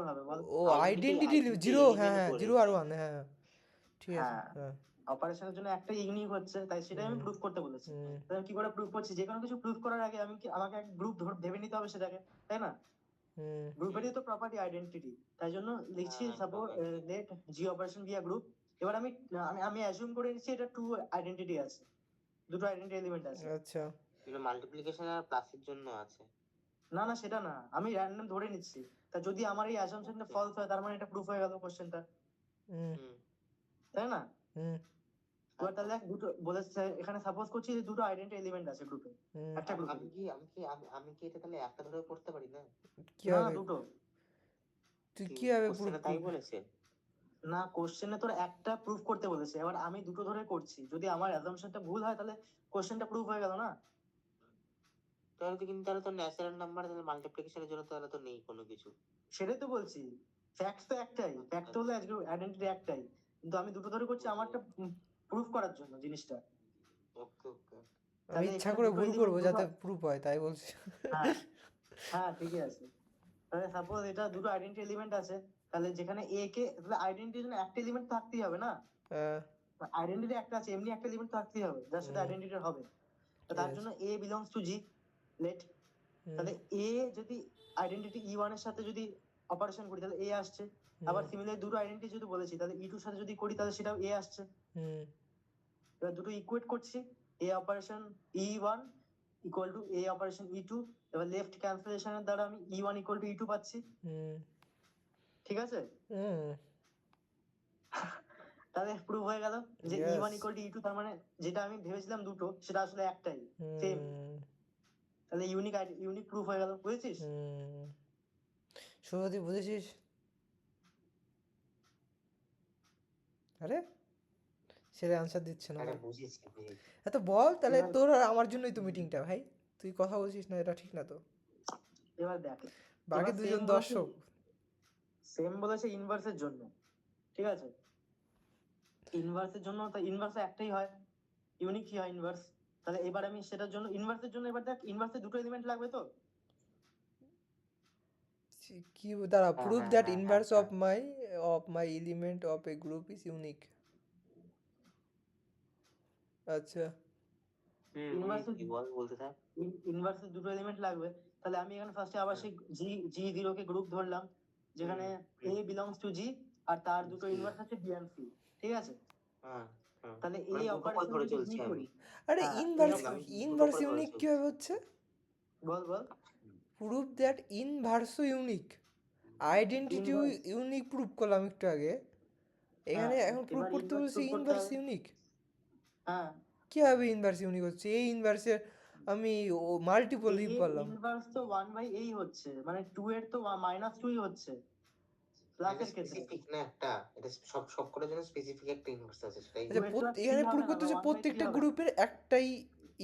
হবে বল? ও আইডেন্টিটি আইডেন্টিটি জিরো, হ্যাঁ এলিমেন্ট হ্যাঁ করে। জিরো আর ওয়ান, হ্যাঁ হ্যাঁ ঠিক আছে হ্যাঁ, হ্যাঁ। অপারেশনের জন্য একটা ইউনিক হচ্ছে, তাই সেটাই আমি হুম প্রুফ করতে বলেছি। হুম তাহলে আমি কি করে প্রুফ করছি, যে কোনো কিছু প্রুফ করার আগে আমাকে এক গ্রুপ ভেবে নিতে হবে সেটাকে, তাই না? হুম গ্রুপেরই তো প্রপার্টি আইডেন্টিটি, তাই জন্য লিখছি হ্যাঁ suppose let G operation be a group. এবার আমি আমি আমি অ্যাজিউম করে নিচ্ছি এটা টু আইডেন্টিটি আছে, দুটো আইডেন্টিটি এলিমেন্ট আছে। আচ্ছা এটা মাল্টিপ্লিকেশন আর প্লাসের জন্য আছে। না না সেটা না, আমি র্যান্ডম ধরে নিচ্ছি। তা যদি আমার এই অ্যাসাম্পশনটা ফলস হয় তার মানে এটা প্রুফ হয়ে গেল কোশ্চেনটা, হুম হুম তাই না? হুম এবার তাহলে দুটো বলেছে, এখানে সাপোজ করছি যে দুটো আইডেন্টি এলিমেন্ট আছে গ্রুপে, হুম একটা গ্রুপে। আমি কি এটা তাহলে একটা ধরে করতে পারি না? না কিভাবে দুটো। তুই কিভাবে প্রুফ কোশ্চেনে তাই করবি? বলেছে? না কোশ্চেনে তোর একটা প্রুফ করতে বলেছে, এবার আমি দুটো ধরে করছি, যদি আমার অ্যাসাম্পশনটা ভুল হয় তাহলে কোশ্চেনটা প্রুফ হয়ে গেল না? তাহলে তো কিন্তু তাহলে তো ন্যাচারাল নাম্বার তাহলে মাল্টিপ্লিকেশনের জন্য তাহলে তো নেই কোনো কিছু। সেটাই তো বলছি, ফ্যাক্ট তো একটাই, ফ্যাক্ট হলো আইডেন্টিটি একটাই, কিন্তু আমি দুটো ধরে করছি আমারটা প্রুফ করার জন্য জিনিসটা। ওকে ওকে। আমি তাহলে ইচ্ছা এখানে করে দুটো ভুল এলিমেন্ট করবো দুটো, যাতে প্রুফ হয় তাই বলছি। হ্যাঁ হ্যাঁ ঠিকই আছে। তাহলে সাপোজ এটা দুটো আইডেন্টি এলিমেন্ট আছে, তাহলে যেখানে এ কে, তাহলে আইডেন্টিটির জন্য একটা এলিমেন্ট থাকতেই হবে না? হ্যাঁ আইডেন্টিটি একটা আছে, এমনি একটা এলিমেন্ট থাকতেই হবে যার সাথে হুম আইডেন্টিটি হবে। তো তার yes, জন্য এ বিলংস টু জি, লেট। হুম তাহলে এ যদি আইডেন্টিটি ই ওয়ান এর সাথে যদি অপারেশন করি তাহলে এ আসছে। আবার হুম সিমিলার দুটো আইডেন্টিটি যদি বলেছি তাহলে ই টুর সাথে যদি করি তাহলে সেটাও এ আসছে। হুম এবার দুটো ইকুয়েট করছি, a operation e one equal to a operation e two. এবার লেফট ক্যান্সেলেশনের দ্বারা আমি e one equal to E two পাচ্ছি, হুম ঠিক আছে? হুম তাহলে প্রুভ হয়ে গেল যে E yes, one equal to E two, তার মানে যেটা আমি ভেবেছিলাম দুটো সেটা আসলে একটাই, সেম। হুম তাহলে ইউনিক ইউনিক প্রুফ হয়ে গেল, বুঝেছিস? হুম সৌরদীপ বুঝেছিস? আরে সেটা আনসার দিচ্ছে না আরে ভাই। বুঝেছি বুঝেছি। এত বল তাহলে, এবার তোর আর আমার জন্যই তো মিটিংটা ভাই, তুই কথা বলছিস না, এটা ঠিক না তো। এবার দেখ, বাকি এবার দুজন সেম বলেছে, দর্শক। সেম বলেছে ইনভার্সের জন্য, ঠিক আছে? ইনভার্সের জন্য তো ইনভার্স একটাই হয়, ইউনিক কি হয় ইনভার্স। তাহলে এবার আমি সেটার জন্য ইনভার্সের জন্য এবার দেখ ইনভার্সে দুটো এলিমেন্ট লাগবে তো। কি দাঁড়া, হ্যাঁ প্রুভ হ্যাঁ দ্যাট হ্যাঁ হ্যাঁ ইনভার্স হ্যাঁ। Of my element of A group is unique. আচ্ছা ইনভার্সে বুঝেছি, বল বলতে থাক। ইনভার্সে দুটো এলিমেন্ট লাগবে, তাহলে আমি এখানে ফার্স্টে আবার হ্যাঁ সেই জি জি জিরো কে গ্রুপ ধরলাম, যেখানে এ বিলংস টু জি আর তার দুটো জি। ইনভার্স আছে বি এন্ড সি, ঠিক আছে? হ্যাঁ হ্যাঁ। তাহলে মানে এই দুটো করে অপারেশন ধরে যদি চলছি বি আমি। করি, আরে হ্যাঁ এই ইনভার্স, আমি দুটো ইনভার্স করে ধরে ইউনিক চলছি। কিভাবে হচ্ছে? বল বল। প্রুভ দ্যাট ইনভার্সও ইউনিক, আইডেন্টিটিও ইনভার্স, ইউনিক প্রুভ করলাম একটু আগে, হ্যাঁ এখানে এখন প্রুভ এবার করতে ইনভার্স বলছি প্রুভ করতে ইনভার্স হবে। ইউনিক। হ্যাঁ কিভাবে ইনভার্স ইউনিক হচ্ছে? এই ইনভার্সের আমি মাল্টিপল এ লিভ পারলাম। ইনভার্স তো 1/এই হচ্ছে, মানে 2 এর তো -2ই হচ্ছে এটা প্লাসের ক্ষেত্রে। স্পেসিফিক না একটা, এটা সব কটার জন্য স্পেসিফিক একটা ইনভার্স আছে সেটাই। আচ্ছা 2 এর প্লাস 3 এখানে হবে প্রুভ না, করতে বা হচ্ছে 1/3 প্রত্যেকটা হবে না। গ্রুপের একটাই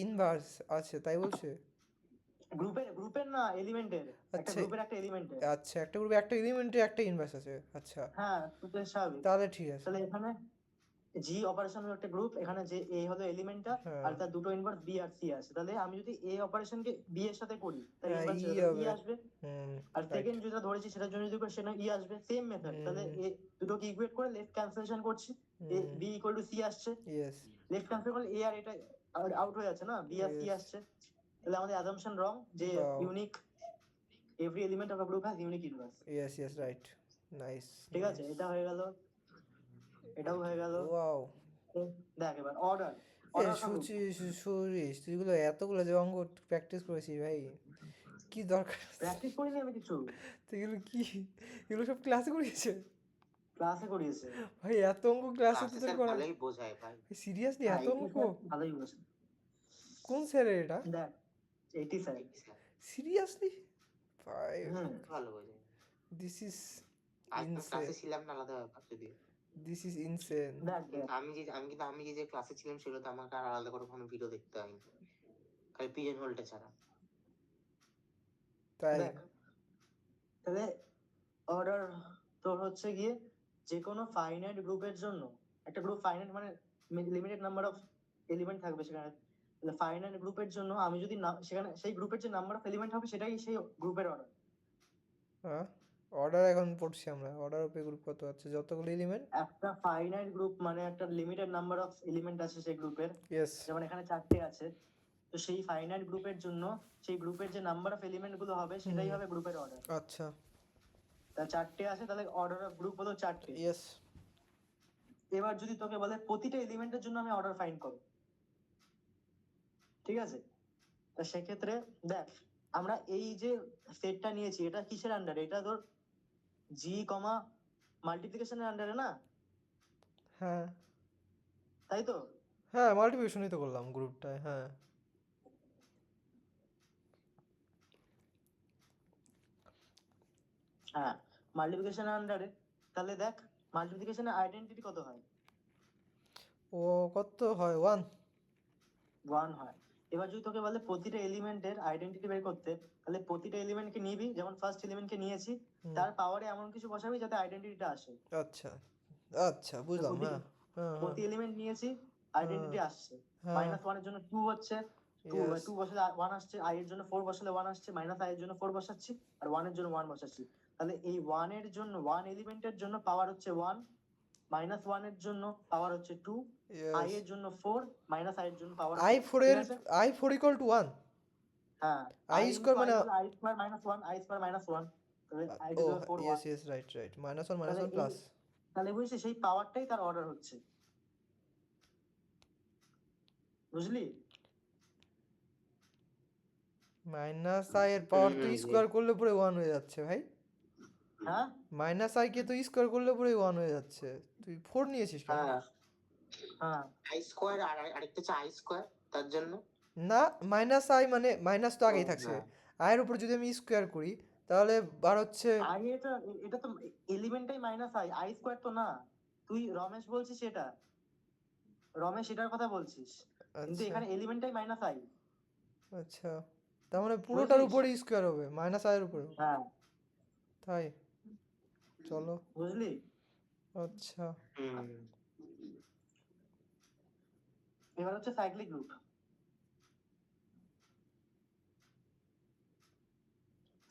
ইনভার্স আছে তাই বলছে? গ্রুপের না, এলিমেন্টের, একটা আচ্ছা গ্রুপের একটা এলিমেন্টের। আচ্ছা, একটা গ্রুপে একটা এলিমেন্টে একটা ইনভার্স আছে, আচ্ছা হ্যাঁ তো স্বাভাবিক। তাহলে ঠিক আছে। তাহলে এখানে জি অপারেশন হলো একটা গ্রুপ, এখানে যে এ হলো এলিমেন্টটা হ্যাঁ আর তার দুটো ইনভার্স বি আর সি আছে, তাহলে আমি যদি এ অপারেশনকে বি এর সাথে করি তার হ্যাঁ ইনভার্স ই ই হবে, আসবে। হুম আর রাইট, সেকেন্ড যেটা ধরেছি সেটার জন্য যদি করি সেটা ই আসবে, সেম মেথড। তাহলে হুম এ দুটোকে ইকুয়েট করে লেফট ক্যান্সেলেশন করছি, এ হুম বি ইকুয়াল টু সি আসছে। ইয়েস লেফট ক্যান্সেল করলে এ আর এটা আউট হয়ে যাচ্ছে না, বি আর সি ইয়েস, আসছে। তাহলে আমাদের অ্যাজাম্পশন রং যে বাও, unique, every element of a group has unique inverse. Yes yes right, nice ঠিক আছে, নাইস, এটা হয়ে গেল, এটাও হয়ে গেল। ওয়াও। দেখ এবার order, a order of group. সুরিশ তুইগুলো এতগুলো যে অঙ্ক প্র্যাকটিস করেছিস ভাই, কি দরকার? প্র্যাকটিস করিনি আমি কিছু, তো এগুলো কি, এগুলো সব ক্লাসে করিয়েছে? ক্লাসে করিয়েছে। ভাই এত অঙ্ক ক্লাসে ক্লাসে তোদের স্যার করা? ভালোই বোঝায় ভাই। সিরিয়াসলি হ্যাঁ এত এইটি অঙ্ক? স্যার ভালোই বলেছে। কোন স্যারের এটা? দেখ এইটি স্যার, এই স্যার সিরিয়াসলি ভাই, হুম ভালো বোঝায়। দিস ইজ আমি ইনসেন, ক্লাসে ছিলাম না, আলাদা ব্যাপার যদিও। This is insane. দেখ দেখ আমি যে ক্লাসে ছিলাম সেগুলো তো আমাকে আর আলাদা করে কোনো ভিডিও দেখতে হয়নি, খালি পিজন হোলটা ছাড়া। তাই দেখ তাহলে অর্ডার তোর হচ্ছে গিয়ে যে কোনো ফাইনাইট গ্রুপের জন্য, একটা গ্রুপ ফাইনাইট মানে লিমিটেড নাম্বার অফ এলিমেন্ট থাকবে সেখানে, তাহলে ফাইনাইট গ্রুপের জন্য আমি যদি সেখানে সেই গ্রুপের যে নাম্বার অফ এলিমেন্ট হবে সেটাই সেই গ্রুপের অর্ডার। হ্যাঁ, অর্ডার এখন পড়ছি আমরা, অর্ডার অফ এ গ্রুপ কত আছে, যতগুলো এলিমেন্ট। একটা ফাইনাইট গ্রুপ মানে একটা লিমিটেড নাম্বার অফ এলিমেন্ট আছে সেই গ্রুপের, ইয়েস, যেমন এখানে 4টে আছে। তো সেই ফাইনাইট গ্রুপের জন্য সেই গ্রুপের যে নাম্বার অফ এলিমেন্ট গুলো হবে সেটাই হবে গ্রুপের অর্ডার। আচ্ছা তা 4টে আছে, তাহলে অর্ডার অফ গ্রুপ হলো 4টে। ইয়েস, এবার যদি তোকে বলে প্রতিটা এলিমেন্টের জন্য আমি অর্ডার ফাইন্ড করো, ঠিক আছে? তা সেক্ষেত্রে দেখ আমরা এই যে সেটটা নিয়েছি এটা কিসের আন্ডারে? এটা তোর জি কমা মাল্টিপ্লিকেশনের আন্ডারে না, হ্যাঁ তাই তো? হ্যাঁ মাল্টিপ্লিকেশনই তো করলাম গ্রুপটায়, হ্যাঁ। হ্যাঁ, মাল্টিপ্লিকেশনের আন্ডারে। তাহলে দেখ মাল্টিপ্লিকেশনের আইডেন্টিটি কত হয়? ও কত হয়? 1। 1 হয়। এবার যদি তোকে বলে প্রতিটা এলিমেন্টের আইডেন্টিটি বের করতে, তাহলে প্রতিটা এলিমেন্টকে নিবি, যেমন ফার্স্ট এলিমেন্টকে নিয়েছি, তার পাওয়ারে এমন কিছু বসাবি যাতে আইডেন্টিটিটা আসে। আচ্ছা আচ্ছা বুঝলাম, প্রতি হ্যাঁ হ্যাঁ প্রতি এলিমেন্ট নিয়েছি, আইডেন্টিটি আসছে। হ্যাঁ -1 এর জন্য 2 হচ্ছে, 2 ইয়েস 2 বসালে 1 আসছে, i এর জন্য 4 বসালে 1 আসছে, -i এর জন্য 4 বসাচ্ছি, আর 1 এর জন্য 1 বসাচ্ছি। তাহলে এই 1 এর জন্য 1 এলিমেন্টের জন্য পাওয়ার হচ্ছে 1, -1 এর জন্য পাওয়ার হচ্ছে 2, i ইয়েস। এর জন্য 4, -i এর জন্য পাওয়ার আই 4, ফোর ঠিক এর আছে? i4 equal to 1। হ্যাঁ, আই i স্কোয়ার into মানে i হলো i স্কয়ার -1, i স্কয়ার -1, তাহলে i টু ও the power 4 yes 1। Yes right right, -1 তাহলে -1 এই প্লাস। তাহলে বুঝছিস সেই পাওয়ারটাই তার অর্ডার হচ্ছে, বুঝলি? -i এর পাওয়ার তো স্কোয়ার করলে পরে 1 হয়ে যাচ্ছে ভাই। হ্যাঁ -i কে তো স্কোয়ার করলে পরে 1 হয়ে যাচ্ছে, তুই 4 নিয়েছিস কেন? হ্যাঁ, হ্যাঁ আই স্কোয়ার আর আরেকটা হচ্ছে আই স্কোয়ার, তার জন্য। না, -i মানে মাইনাস তো আগেই থাকছে, হ্যাঁ, i এর উপর যদি আমি স্কোয়ার করি তাহলে বার হচ্ছে। এটা তো এলিমেন্টটাই -i স্কয়ার তো না। তুই রমেশ বলছিস এটা, রমেশ এটার কথা বলছিস, কিন্তু আচ্ছা এখানে এলিমেন্টটাই -i। আচ্ছা, তার মানে পুরোটার বুঝলিস? উপরে স্কোয়ার হবে, -i এর উপরে, হ্যাঁ, তাই চলো। বুঝলি? আচ্ছা হুম, এবার হচ্ছে সাইক্লিক গ্রুপ।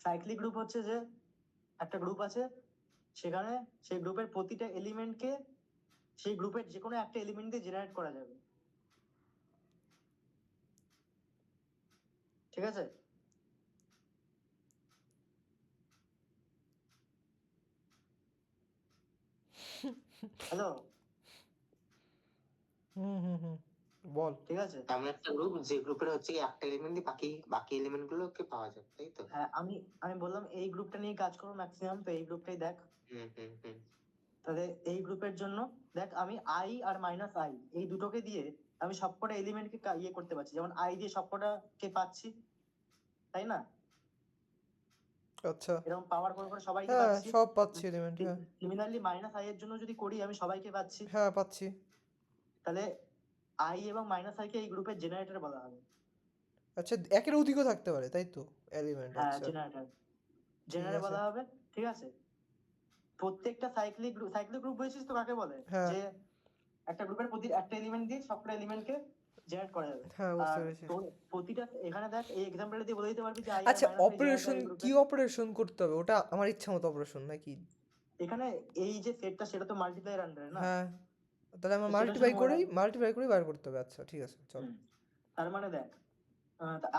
সাইক্লিক গ্রুপ হচ্ছে যে একটা গ্রুপ আছে, সেখানে সেই গ্রুপের প্রতিটা এলিমেন্টকে সেই গ্রুপের যে কোনো একটা এলিমেন্ট দিয়ে জেনারেট করা যাবে, ঠিক আছে? হ্যালো, হুম বল। ঠিক আছে? এমন একটা গ্রুপ যে গ্রুপের হচ্ছে কি একটা এলিমেন্ট দিয়ে বাকি বাকি এলিমেন্ট গুলোকে পাওয়া যায়, তাই তো? হ্যাঁ, আমি আমি বললাম এই গ্রুপটা নিয়ে কাজ করবো ম্যাক্সিমাম, তো এই গ্রুপটাই দেখ। হুম হুম হুম তাহলে এই গ্রুপের জন্য দেখ আমি i আর -i এই দুটোকে দিয়ে আমি সবকটা এলিমেন্টকে ইয়ে করতে পারছি, যেমন i দিয়ে সবকটাকে পাচ্ছি, তাই না? আচ্ছা এরকম পাওয়ার করে করে সবাইকে হ্যাঁ পাচ্ছি। সব পাচ্ছি এলিমেন্ট, হ্যাঁ সিমিলারলি -i এর জন্য যদি করি আমি সবাইকে পাচ্ছি, হ্যাঁ পাচ্ছি। তাহলে i এবং -i কে এই গ্রুপের জেনারেটর বলা হবে। আচ্ছা একের অধিকও থাকতে পারে তাই তো এলিমেন্ট, হ্যাঁ, আচ্ছা জেনারেটর ঠিক জেনারেটর আছে। বলা হবে, ঠিক আছে? প্রত্যেকটা সাইক্লিক গ্রুপ বুঝেছিস তো কাকে বলে? হ্যাঁ যে একটা গ্রুপের প্রতি একটা এলিমেন্ট দিয়ে সবকটা এলিমেন্টকে জেনারেট করা যাবে। হ্যাঁ বুঝতে আর পেরেছি। তোর প্রতিটা এখানে দেখ এই এক্সাম্পলটা দিয়ে বলে দিতে পারবি যে i আর আচ্ছা -i অপারেশন, জেনারেটর এই কি গ্রুপে। অপারেশন করতে হবে ওটা আমার ইচ্ছা মতো অপারেশন নাকি? এখানে এই যে সেটটা সেটা তো মাল্টিপ্লাইয়ের আন্ডারে না, হ্যাঁ তাহলে আমার তো সেটা শুধু মনে রাখবি। মাল্টিপ্লাই করেই বার করতে হবে, আচ্ছা ঠিক আছে চল। হুম। তার মানে দেখ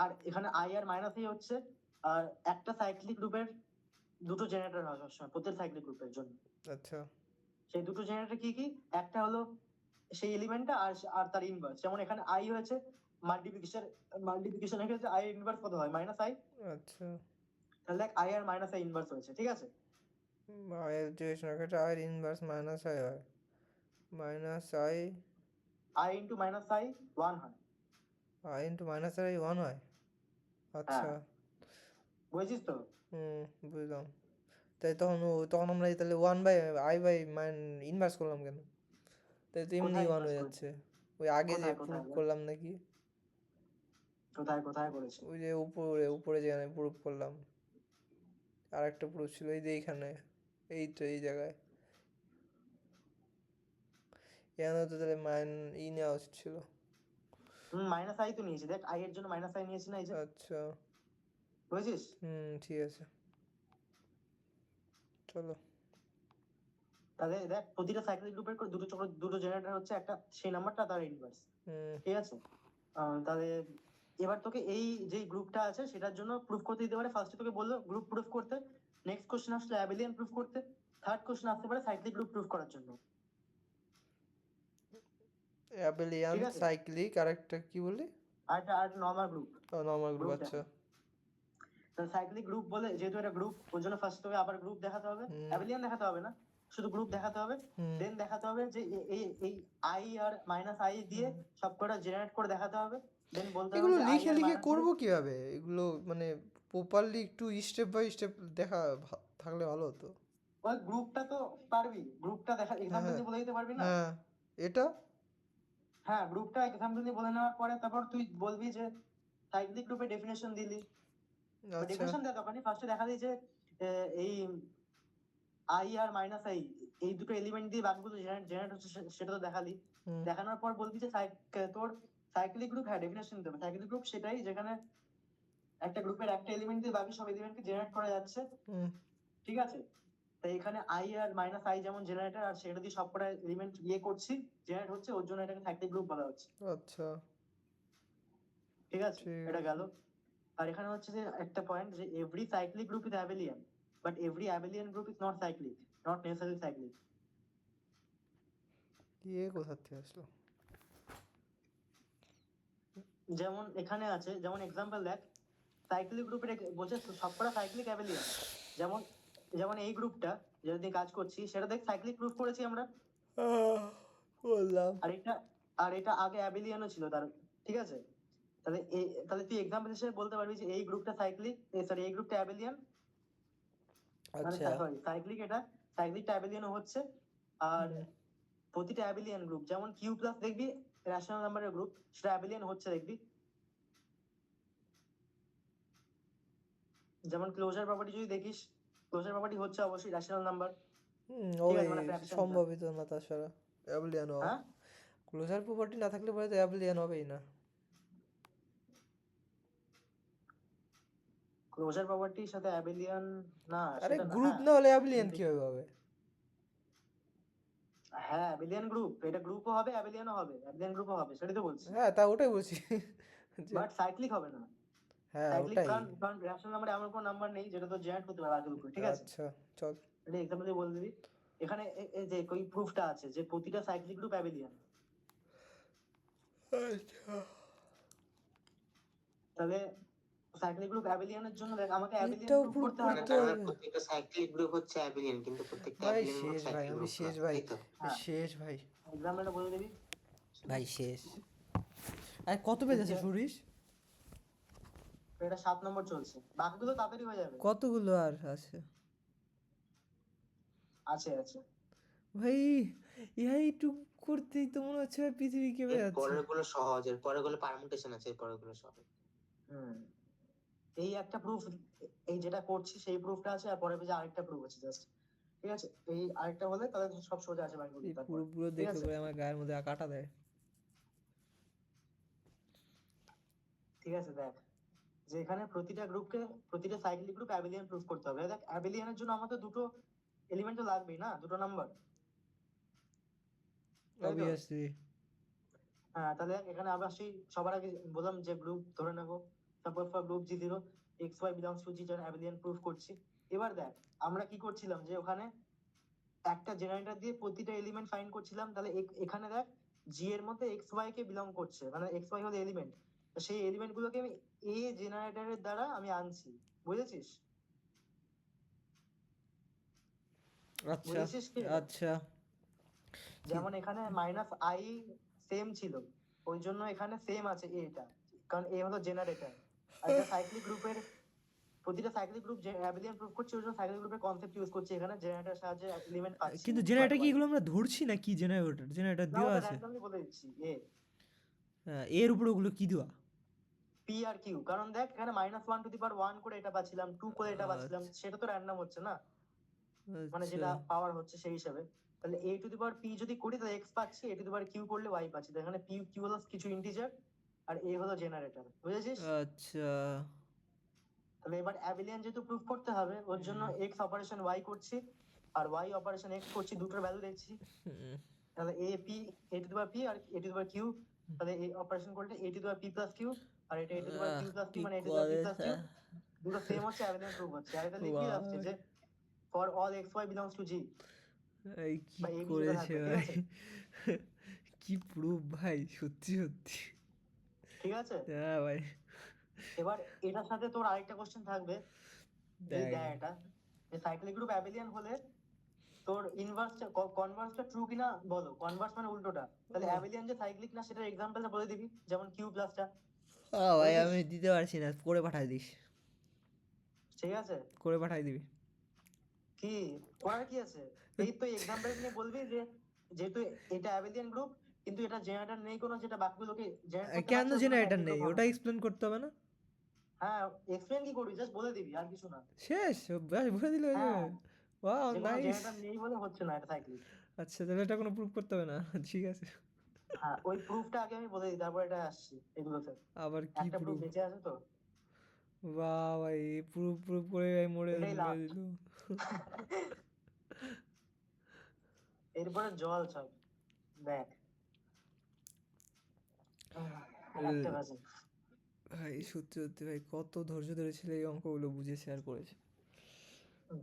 আর এখানে i আর -i হচ্ছে, আর একটা সাইক্লিক গ্রুপের দুটো জেনারেটর হয় সবসময় প্রত্যেক সাইক্লিক গ্রুপের জন্য। আচ্ছা সেই দুটো জেনারেটর কি কি? একটা হলো সেই এলিমেন্টটা, আর আর তার ইনভার্স, যেমন এখানে i হয়েছে মাল্টিপ্লিকেশনের ক্ষেত্রে i এর ইনভার্স কত হয়? -i। আচ্ছা তাহলে দেখ i আর -i ইনভার্স হয়েছে, ঠিক আছে? আয়ের যে সংখ্যাটা আয়ের ইনভার্স -i হয়, -i i ইন্টু -i 1 হয়। i ইন্টু -i 1 হয়, আচ্ছা হ্যাঁ, বুঝেছিস তো? বুঝলাম। তাই তখন আমরা তাহলে 1/i ইনভার্স করলাম কেন? তাই তো এমনি কোথায় 1 ইনভার্স হয়ে করেছে? যাচ্ছে, ওই আগে যে কোথায় প্রুফ কোথায় করলাম নাকি, কোথায় কোথায় করেছে? ওই যে উপরে উপরে যেখানে প্রুফ করলাম, আর একটা প্রুফ ছিল এই যে এইখানে, এই তো এই জায়গায়, এখানে তো তাহলে নেওয়া উচিত ছিল। -i তো নিয়েছি, দেখ i এর জন্য -i নিয়েছি না, এই যে, আচ্ছা বুঝেছিস? ঠিক আছে চলো। তাহলে দেখ প্রতিটা সাইক্লিক গ্রুপের দুটো জেনারেটর হচ্ছে, একটা সেই নাম্বারটা তার ইনভার্স, ঠিক আছে? তাহলে এবার তোকে এই যে গ্রুপটা আছে সেটার জন্য প্রুফ করতে দিতে পারে। ফার্স্টে তোকে বললো গ্রুপ প্রুফ করতে, নেক্সট কোশ্চেন আসলে অ্যাবেলিয়ান প্রুফ করতে, থার্ড কোশ্চেন আসতে পারে সাইক্লিক গ্রুপ প্রুফ করার জন্য, অ্যাবেলিয়ান ঠিক আছে? সাইক্লিক আর একটা কি বললি? আর normal group normal group, group আচ্ছা সাইক্লিক গ্রুপ বলে, যেহেতু এটা গ্রুপ, ওর জন্য ফার্স্ট তোকে আবার গ্রুপ দেখাতে হবে, অ্যাবিলিয়ান দেখাতে হবে না, শুধু গ্রুপ দেখাতে হবে। হুম। দেন দেখাতে হবে যে এই আই আর মাইনাস আই দিয়ে সবকটা জেনারেট করে দেখাতে হবে। দেন বলতে হবে এগুলো যে i লিখে আর লিখে minus i। করবো কিভাবে এগুলো, মানে প্রপারলি একটু স্টেপ বাই স্টেপ দেখা থাকলে ভালো হতো। ওই গ্রুপটা তো পারবি, গ্রুপটা দেখা এক্সাম্পল দিয়ে বলে দিতে পারবি না? হ্যাঁ এটা হ্যাঁ, গ্রুপটা এক্সাম্পল দিয়ে বলে নেওয়ার পরে তারপর তুই বলবি যে সাইক্লিক গ্রুপের ডেফিনেশন দিলি, আচ্ছা ডেফিনেশন দেওয়া দরকার নেই, ফার্স্টে দেখা দিই যে এই আই আর মাইনাস আই এই দুটো এলিমেন্ট দিয়ে বাকিগুলো জেনারেট হচ্ছে সেটা তো দেখালি। হুম দেখানোর পর বলবি যে তোর সাইক্লিক গ্রুপ, হ্যাঁ ডেফিনেশন দেবে, সাইক্লিক গ্রুপ সেটাই যেখানে একটা গ্রুপের একটা এলিমেন্ট দিয়ে বাকি সব এলিমেন্টকে জেনারেট করা যাচ্ছে, হুম ঠিক আছে? তাই এখানে আই আর মাইনাস আই যেমন জেনারেটর, আর সেটা দিয়ে সবকটা এলিমেন্ট করছি, জেনারেট হচ্ছে, ওর জন্য এটাকে সাইক্লিক গ্রুপ বলা হচ্ছে। আচ্ছা ঠিক আছে, ঠিক এটা আছে। গেল। আর এখানে হচ্ছে যে একটা পয়েন্ট যে every cyclic group is abelian, but every abelian group is not cyclic, not necessary cyclic. কোথা থেকে আসলো? যেমন এখানে আছে, যেমন এক্সাম্পল দেখ, সাইক্লিক গ্রুপের বলছে সবকটা সাইক্লিক অ্যাবেলিয়ান। যেমন যেমন এই গ্রুপটা যেটা দিয়ে কাজ করছি সেটা দেখ সাইক্লিক গ্রুপ করেছি আমরা, বললাম আর এটা আগে অ্যাবেলিয়ানও ছিল তার, ঠিক আছে? তাহলে তুই এক্সাম্পল হিসেবে বলতে পারবি যে এই গ্রুপটা সাইক্লিক, সরি এই গ্রুপটা অ্যাবেলিয়ান, মানে আচ্ছা সরি সাইক্লিক, এটা সাইক্লিকটা অ্যাবেলিয়ানও হচ্ছে। আর হুম, প্রতিটা অ্যাবেলিয়ান গ্রুপ, যেমন কিউ প্লাস দেখবি রেশনাল নাম্বারের গ্রুপ, সেটা অ্যাবেলিয়ান হচ্ছে দেখবি। যেমন ক্লোজার প্রপার্টি যদি দেখিস, ক্লোজার প্রপার্টি হচ্ছে অবশ্যই রেশনাল নাম্বার, ঠিক ওই আছে, মানে ফ্র্যাকশন। সম্ভবিত না তাছাড়া অ্যাবলিয়ান হওয়া। হ্যাঁ, ক্লোজার প্রপার্টি না থাকলে পরে তো অ্যাবলিয়ান হবেই না। ক্লোজার প্রপার্টির সাথে অ্যাবেলিয়ান না, আরে সেটা না, গ্রুপ হ্যাঁ না হলে অ্যাবলিয়ান কিভাবে হবে? হ্যাঁ অ্যাবেলিয়ান গ্রুপ, এটা গ্রুপও হবে অ্যাবেলিয়ানও হবে, অ্যাবেলিয়ান গ্রুপও হবে, সেটাই তো বলছি। হ্যাঁ তা ওটাই বলছি যে বাট সাইক্লিক হবে না। হ্যাঁ সাইক্লিক ওটাই। কারণ রেশনাল নাম্বারে এমন কোনো নাম্বার নেই যেটা তো জেনারেট করতে পারে আগের উপরে, ঠিক আছে? আচ্ছা চল। এটা এক্সাম্পল দিয়ে বলে দিবি। এখানে এই যে ওই প্রুফটা আছে যে প্রতিটা সাইক্লিক গ্রুপ অ্যাবেলিয়ান। আচ্ছা তাহলে সাইক্লিক গ্রুপ অ্যাবেলিয়ানের জন্য দেখ আমাকে অ্যাবেলিয়ান এটাও প্রুফ প্রুফ করতে মানে হবে। করতে তার মানে হবে। প্রত্যেকটা সাইক্লিক গ্রুপ হচ্ছে অ্যাবিলিয়ন, কিন্তু প্রত্যেকটা ভাই অ্যাবিলিয়ন গ্রুপ শেষ ভাই, সাইক্লিক আমি গ্রুপ শেষ না, ভাই, তাই তো? হ্যাঁ। শেষ ভাই, এক্সাম্পলটা বলে দিবি। ভাই শেষ। আর কত পেজ আছে সুরিশ? এটা 7 নম্বর চলছে, বাকিগুলো তাড়াতাড়ি হয়ে যাবে। কতগুলো আর আছে? আছে আছে। ভাই এইটুকু করতেই তো মনে হচ্ছে ভাই পৃথিবী কেঁপে এর যাচ্ছে। পরের গুলো সহজ, এর পরের গুলো পারমুটেশন আছে, এর পরের গুলো সহজ। হুম, এই একটা প্রুফ, এই যেটা করছি সেই প্রুফটা আছে, আর পরের পেজে আরেকটা প্রুফ আছে জাস্ট, ঠিক আছে? এই আরেকটা হলে তাহলে সব সোজা আছে বাকিগুলো এই তারপর, পুরোপুরো ঠিক দেখে আছে? পরে আমার গায়ের মধ্যে কাটা দেয়। ঠিক আছে, দেখ যে এখানে প্রতিটা গ্রুপকে, প্রতিটা সাইক্লিক গ্রুপ অ্যাবেলিয়ান প্রুফ করতে হবে। দেখ অ্যাবেলিয়ানের জন্য আমাদের দুটো এলিমেন্ট তো লাগবেই না, দুটো নাম্বার, তাই তো? অবভিয়াসলি। হ্যাঁ, তাহলে এখানে আবার সেই সবার আগে বললাম যে গ্রুপ ধরে নেবো, তারপর for group G0 xy belongs to G যেটা অ্যাবেলিয়ান প্রুফ করছি। এবার দেখ আমরা কি করছিলাম যে ওখানে একটা জেনারেটর দিয়ে প্রতিটা এলিমেন্ট ফাইন্ড করছিলাম, তাহলে এখানে দেখ জি এর মধ্যে xy কে বিলং করছে, মানে xy হলো এলিমেন্ট, সেই এলিমেন্ট গুলোকে আমি এ জেনারেটরের দ্বারা আমি আনছি, বুঝেছিস? আচ্ছা বুঝেছিস কি? আচ্ছা যেমন এখানে মাইনাস আই সেম ছিল, ওই জন্য এখানে সেম আছে এটা, কারণ এ হলো জেনারেটর। আর এটা সাইক্লিক গ্রুপের, প্রতিটা সাইক্লিক গ্রুপ যে অ্যাবেলিয়ান প্রুফ করছে ওই জন্য সাইক্লিক গ্রুপের কনসেপ্ট ইউজ করছি এখানে, জেনারেটরের সাহায্যে এলিমেন্ট পাচ্ছি। কিন্তু জেনারেটর কি এগুলো আমরা ধরছি না কি? জেনারেটর না, দেওয়া ওটা আছে। র্যান্ডমলি বলে দিচ্ছি এ এর উপরে ওগুলো কি দেওয়া? পি আর কিউ, কারণ দেখ এখানে -1 করে এটা পাচ্ছিলাম, 2 করে এটা পাচ্ছিলাম, সেটা তো র্যান্ডম হচ্ছে না, মানে আচ্ছা যেটা পাওয়ার হচ্ছে সেই হিসাবে। তাহলে a to the power p যদি করি তাহলে x পাচ্ছি, a to the power q করলে y পাচ্ছি। তো এখানে p q হলো কিছু ইন্টিজার আর a হলো জেনারেটর, বুঝেছিস? আচ্ছা তাহলে এবার অ্যাবেলিয়ান যেহেতু প্রুফ করতে হবে ওর জন্য x অপারেশন y করছি আর y অপারেশন x করছি, দুটোর ভ্যালু দেখছি। তাহলে a to the power p আর a to the power q, তাহলে এই অপারেশন করলে a to the power p plus q আর এটা a to the power q plus p, কি মানে a to the power p plus q, করে দুটো সেম হচ্ছে, অ্যাবেলিয়ান প্রুফ হচ্ছে। আর এটা লিখবি আসছে যে for all xy belongs to g, এই কি বা a কিছুটা করেছে থাকবে, ঠিক ভাই? আছে? কি প্রুফ ভাই, সত্যি সত্যি। ঠিক আছে, হ্যাঁ ভাই এবার এটার সাথে তোর আরেকটা কোশ্চেন থাকবে, যদি দেখ দেয় এটা, যে সাইক্লিক গ্রুপ অ্যাবিলিয়ান হলে তোর ইনভার্সটা কনভার্সটা ট্রু কিনা বলো, কনভার্স মানে উল্টোটা, তাহলে অ্যাবিলিয়ান যে সাইক্লিক না সেটার এক্সাম্পলটা বলে দিবি, যেমন কিউ প্লাসটা। ভাই বুঝেছিস? আমি দিতে পারছি না, করে পাঠাই দিস, ঠিক আছে, করে পাঠাই দিবি। কি করার কি আছে, এই তো এক্সাম্পল নিয়ে বলবি যে যেহেতু এটা অ্যাবিলিয়ান গ্রুপ কিন্তু এটা জেনারেটর নেই কোনো, যেটা বাকিগুলোকে জেনারেট করতে কেন পারছে, ওর জন্য জেনারেটর সাইক্লিক নেই গ্রুপ হবে ওটা না। এক্সপ্লেন করতে হবে না? হ্যাঁ, এক্সপ্লেন কি করবি, জাস্ট বলে দিবি আর কিছু না। শেষ, ব্যাস বলে দিলে হয়ে হ্যাঁ, যাবে। ওয়াও যে কোনো নাইস। জেনারেটর নেই বলে হচ্ছে না এটা সাইক্লিক। আচ্ছা তাহলে এটা কোনো প্রুফ করতে হবে না, ঠিক আছে। হ্যাঁ, ওই প্রুফটা আগে আমি বলে দিই, তারপর এটা আসছি এগুলোতে। আবার কি একটা প্রুফ প্রুফ? বেঁচে আছে তো, বাহ ভাই, প্রুফ প্রুফ করে ভাই মরে এটাই মরে লাস্ট। দিল। এরপরে জল সব দেখ, একটা আছে। ভাই সত্যি সত্যি ভাই কত ধৈর্য ধরেছিল এই অঙ্কগুলো বুঝেছে আর করেছে।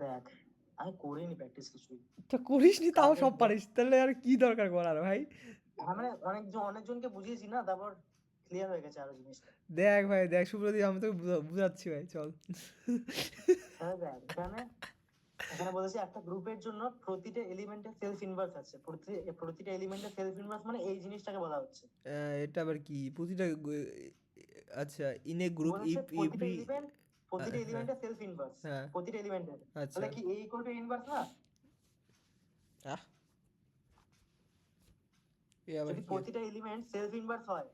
দেখ, আমি করিনি প্র্যাকটিস কিছুই। তা করিসনি তাও কালকে সব পারিস, তাহলে আর কি দরকার করার ভাই? হ্যাঁ, মানে অনেকজনকে বুঝিয়েছি না, তারপর ক্লিয়ার হয়ে গেছে আরো জিনিসটা। দেখ ভাই দেখ সুপ্রদীপ, আমি তোকে বুঝাচ্ছি ভাই, চল। হ্যাঁ দেখ, এখানে এখানে বলেছে একটা গ্রুপের জন্য প্রতিটা এলিমেন্টের সেলফ ইনভার্স আছে, প্রতিটা এলিমেন্টের সেলফ ইনভার্স মানে এই জিনিসটাকে বলা হচ্ছে। এটা আবার কি প্রতিটা আচ্ছা ইন এ গ্রুপ বলেছে ইফ প্রতিটা এভরি। এলিমেন্ট, প্রতিটা হ্যাঁ এলিমেন্টের সেলফ ইনভার্স, হ্যাঁ প্রতিটা এলিমেন্টের, আচ্ছা। তাহলে কি এ ইকুয়াল টু ইনভার্স না? আহ এ আবার যদি কি? প্রতিটা এলিমেন্ট সেলফ ইনভার্স হয়,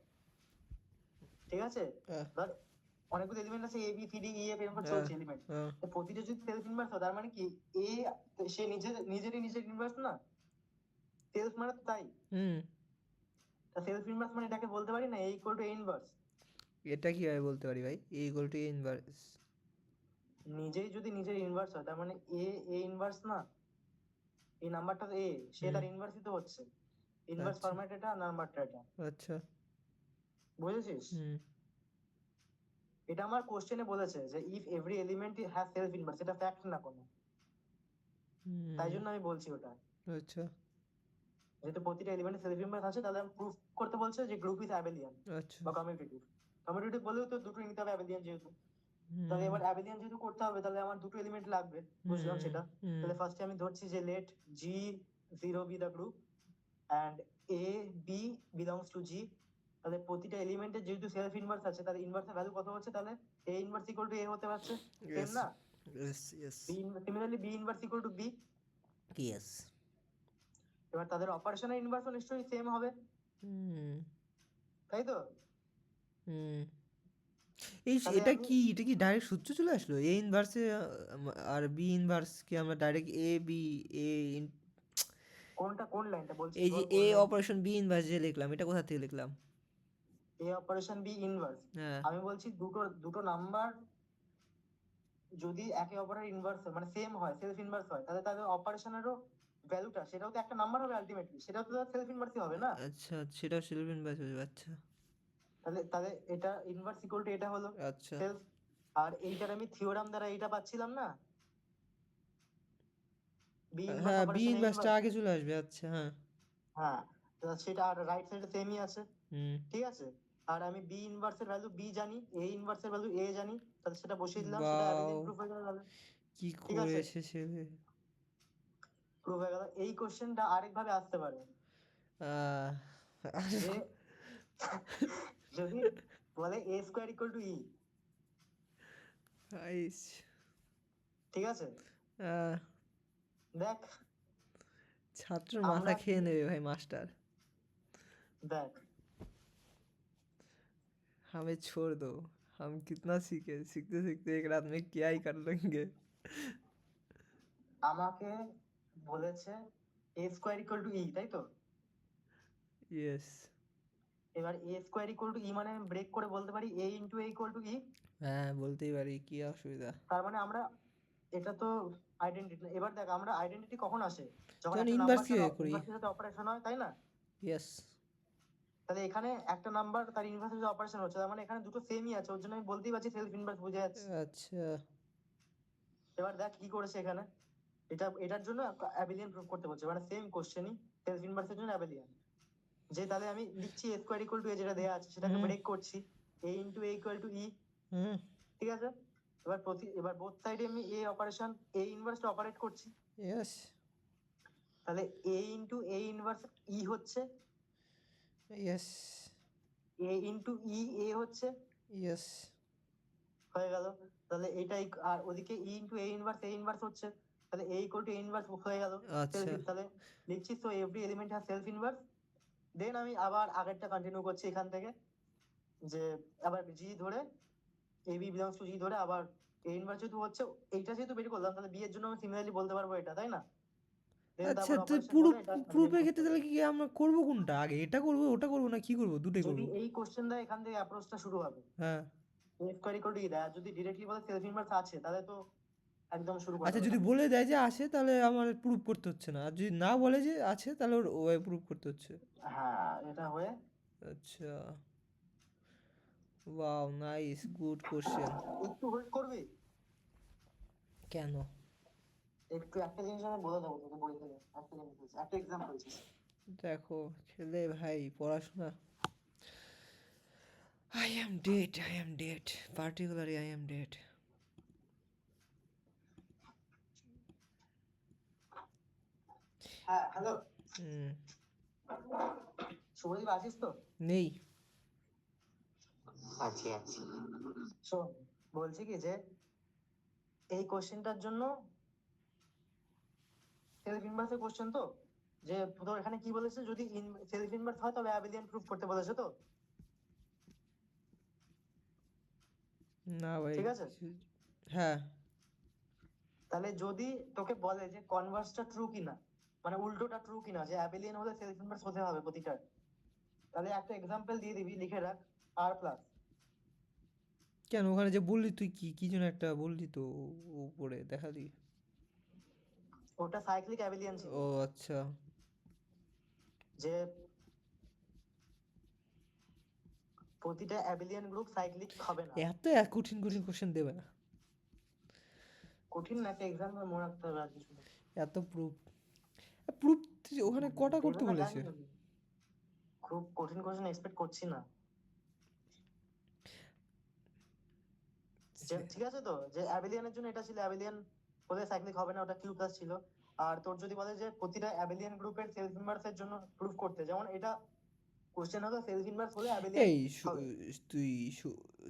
ঠিক আছে, আহ, ধর অনেকগুলো এলিমেন্ট আছে, a b c d e f এরকম আহ, চলছে এলিমেন্ট, আহ, তো প্রতিটা যদি সেলফ ইনভার্স হয় তার মানে কি এ সে নিজের ইনভার্স না, সেলফ মানে তো তাই, হুম। তা সেলফ ইনভার্স মানে এটাকে বলতে পারি না এ ইকুয়াল টু ইনভার্স। এটা কিভাবে বলতে পারি ভাই, এ ইকুয়াল টু ইনভার্স? নিজেই যদি নিজের ইনভার্স হয় তার মানে এ ইনভার্স না, এই নাম্বারটা এ, সে হুম তার ইনভার্সই তো হচ্ছে, ইনভার্স আচ্ছা ফরম্যাট এটা, নাম্বারটা এটা, আচ্ছা। বুঝেছিস? হুম এটা আমার কোশ্চেনে বলেছে যে if every element has self inverse, এটা ফ্যাক্ট না কোনো, তাই হুম জন্য আমি বলছি ওটা, আচ্ছা যেহেতু প্রতিটা এলিমেন্টের সেলফ ইনভার্স আছে তাহলে আমি প্রুফ করতে বলছে যে গ্রুপ ইজ অ্যাবেলিয়ান আচ্ছা। বা কমিউটেটিভ। কমিউটেটিভ বলেও তো দুটো নিতে হবে অ্যাবেলিয়ান যেহেতু, তাহলে হুম এবার অ্যাবেলিয়ান যেহেতু করতে হবে তাহলে আমার দুটো এলিমেন্ট লাগবে, বুঝলাম হুম সেটা। হুম তাহলে ফার্স্টে আমি ধরছি যে let G zero be the group and a b belongs to G, তাহলে প্রতিটা এলিমেন্টের যেহেতু সেলফ ইনভার্স আছে তাহলে ইনভার্সের ভ্যালু কত হচ্ছে, তাহলে A inverse equal to A হতে পারছে, সেম ইয়েস না? Yes yes B similarly B inverse equal to B, yes. এবার তাদের অপারেশনের ইনভার্সও নিশ্চয়ই সেম হবে, হুম তাই তো? হুম তাহলে এটা আমি কি, এটা কি ডাইরেক্ট সূত্র চলে আসলো? এ ইনভার্সে আর বি ইনভার্স কি আমরা ডাইরেক্ট এ বি এ কোনটা কোন লাইনটা বলছিস এই যে বল, এ কোন লাইন? অপারেশন বি ইনভার্স যে লিখলাম, এটা কোথা থেকে লিখলাম? এ অপারেশন বি ইনভার্স, হ্যাঁ আমি বলছি দুটো দুটো নাম্বার যদি একে অপরের ইনভার্স মানে সেম হয়, সেলফ ইনভার্স হয়, তাহলে তাদের অপারেশনেরও ভ্যালুটা সেটাও তো একটা নাম্বার হবে আলটিমেটলি, সেটাও তো সেলফ ইনভার্সই হবে না? আচ্ছা সেটাও সেলফ ইনভার্স হয়ে যাবে, আচ্ছা তাহলে তাহলে এটা ইনভার্স ইকুয়াল টু এটা হলো আচ্ছা। সেলফ, আর এইটার আমি থিওরাম দ্বারা এটা পাচ্ছিলাম না, বি ইনভার্স হ্যাঁ বি অপারেশন এ ইনভার্সটা ইনভার্স। আগে চলে আসবে, আচ্ছা হ্যাঁ। হ্যাঁ, তো সেটা আর রাইট সাইডে সেমই আছে, হুম ঠিক আছে, আর আমি বি ইনভার্সের ভ্যালু বি জানি, এ ইনভার্সের ভ্যালু এ জানি, তাহলে সেটা বসিয়ে দিলাম, সেটা বাও, অ্যাবেলিয়ান প্রুফ হয়ে গেল তাহলে। কি ঠিক করে আছে, এসেছে রে। প্রুফ হয়ে গেল। এই কোশ্চেনটা আরেকভাবে আসতে পারে আহ, যে যদি বলে এ স্কোয়ার ইকুয়াল টু ই, আইস, ঠিক আছে, আহ, দেখ ছাত্রের মাথা আমরা খেয়ে নেবে ভাই মাস্টার। দেখ हमें छोड़ दो, हम कितना सीखे, सीखते सीखते एक रात में क्या ही कर लेंगे। আমাকে বলেছে এ স্কোয়ার ইকুয়াল টু ই, তাই তো? यस। এবার এ স্কোয়ার ইকুয়াল টু ই মানে ব্রেক করে বলতে পারি এ ইন্টু এ ইকুয়াল টু ই, হ্যাঁ বলতেই পারি, কি অসুবিধা? তার মানে আমরা এটা তো আইডেন্টিটি। এবার দেখ আমরা আইডেন্টিটি কখন আসে, যখন যখন একটা ইনভার্স নাম্বার কি তার হয়ে করি। ইনভার্সের সাথে অপারেশন হয়, তাই না? यस তাহলে এখানে একটা নাম্বার তার ইনভার্সের সাথে অপারেশন হচ্ছে, তার মানে এখানে দুটো সেমই আছে, ওর জন্য আমি বলতেই পারছি সেলফ ইনভার্স বুঝে যাচ্ছি। अच्छा। এবার দেখ কি করেছে এখানে, এটার জন্য অ্যাবিলিয়ান প্রুফ করতে বলছে, মানে সেম কোশ্চেনই, সেলফ ইনভার্সের জন্য অ্যাবিলিয়ান, যে তাহলে আমি লিখছি এ স্কোয়ার ইকুয়াল টু এ যেটা দেয়া আছে সেটাকে হুম ব্রেক করছি, এ into A equal to e, হুম ঠিক আছে, এবার বোথ সাইডে আমি এ অপারেশন এ ইনভার্সটা অপারেট করছি, ইয়েস তাহলে এ ইন্টু এ ইনভার্স ই হচ্ছে, ইয়েস এ ইন্টু ই এ হচ্ছে, ইয়েস হয়ে গেল। তাহলে এটাই, আর ওদিকে ই ইন্টু এ ইনভার্স হচ্ছে, তাহলে a equal to A inverse হয়ে গেল। আচ্ছা তাহলে লিখছি তো every element has self inverse. Then আমি আবার আগেরটা কন্টিনিউ করছি এখান থেকে, যে আবার জি ধরে এ বি বিলংস টু জি ধরে আবার এ ইনভার্স যেহেতু হচ্ছে, এইটা যেহেতু বের করলাম, তাহলে বি এর জন্য আমি সিমিলারলি বলতে পারবো এটা, তাই না? দেন আচ্ছা তারপর তুই অপারেশন পুরো বলে এটা প্রুফের ক্ষেত্রে তাহলে কি আমরা করবো কোনটা আগে, এটা করবো ওটা করবো না কি করবো, দুটোই যদি করবো? এই কোশ্চেন দেয় এখান থেকে অ্যাপ্রোচটা শুরু হবে, হ্যাঁ এ স্কয়ার ইকুয়াল টু ই দেয়, আর যদি ডিরেক্টলি বলে সেলফ ইনভার্স আছে তাহলে তো একদম শুরু করে আচ্ছা দেবো, যদি না? বলে দেয় যে আসে তাহলে আমার প্রুফ করতে হচ্ছে না, আর যদি না বলে যে আছে তাহলে ওর ও প্রুফ করতে হচ্ছে। হ্যাঁ, এটা হয়ে আচ্ছা ওয়াও নাইস গুড কোশ্চেন। একটু হোল্ড করবি, কেন? একটু একটা জিনিস আমি বলে দেবো তোকে বই থেকে, একটা জিনিস বলছি, একটা এক্সাম্পল বলছি। দেখো ছেলে ভাই পড়াশোনা, I am dead particularly I am dead. হ্যাঁ, হ্যালো হুম শুভদীপ, আছিস তো? নেই আছি আছি। শোন, বলছি কি যে এই কোশ্চেনটার জন্য সেলফ ইনভার্সের কোশ্চেন তো, যে তোর এখানে কি বলেছে, যদি সেলফ ইনভার্স হয় তবে অ্যাবিলিয়ান প্রুফ করতে বলেছে তো, না ভাই ঠিক আছে? হ্যাঁ তাহলে যদি তোকে বলে যে কনভার্সটা ট্রু কিনা, মানে উল্টোটা ট্রু কিনা, যে অ্যাবিলিয়ান হলে সেলফ ইনভার্স হতে হবে প্রতিটার, তাহলে একটা এক্সাম্পল দিয়ে দিবি, লিখে রাখ আর প্লাস। কেন ওখানে যে বললি তুই কি কি যেন একটা বললি তো উপরে দেখালি। ওটা সাইক্লিক অ্যাবিলিয়ান ছিল, ও আচ্ছা যে প্রতিটা অ্যাবিলিয়ান গ্রুপ সাইক্লিক হবে না। এত কঠিন কঠিন কোশ্চেন দেবে না, কঠিন না, একটা এক্সাম্পল মনে রাখতে হবে, আর কিছু না। এত প্রুফ প্রুফ ওখানে কটা করতে দেবে না, বলেছে? জানি আমি। খুব কঠিন কোশ্চেন এক্সপেক্ট করছি না। ঠিক আছে তো, যে অ্যাবিলিয়ানের জন্য এটা ছিল, অ্যাবিলিয়ান হলে সাইক্লিক হবে না, ওটা কিউ প্লাস ছিল। আর তোর যদি বলে যে প্রতিটা অ্যাবিলিয়ান গ্রুপের সেলফ ইনভার্সের জন্য প্রুফ করতে, যেমন এটা কোশ্চেন হলো সেলফ ইনভার্স হলে অ্যাবিলিয়ান এই হবে। তুই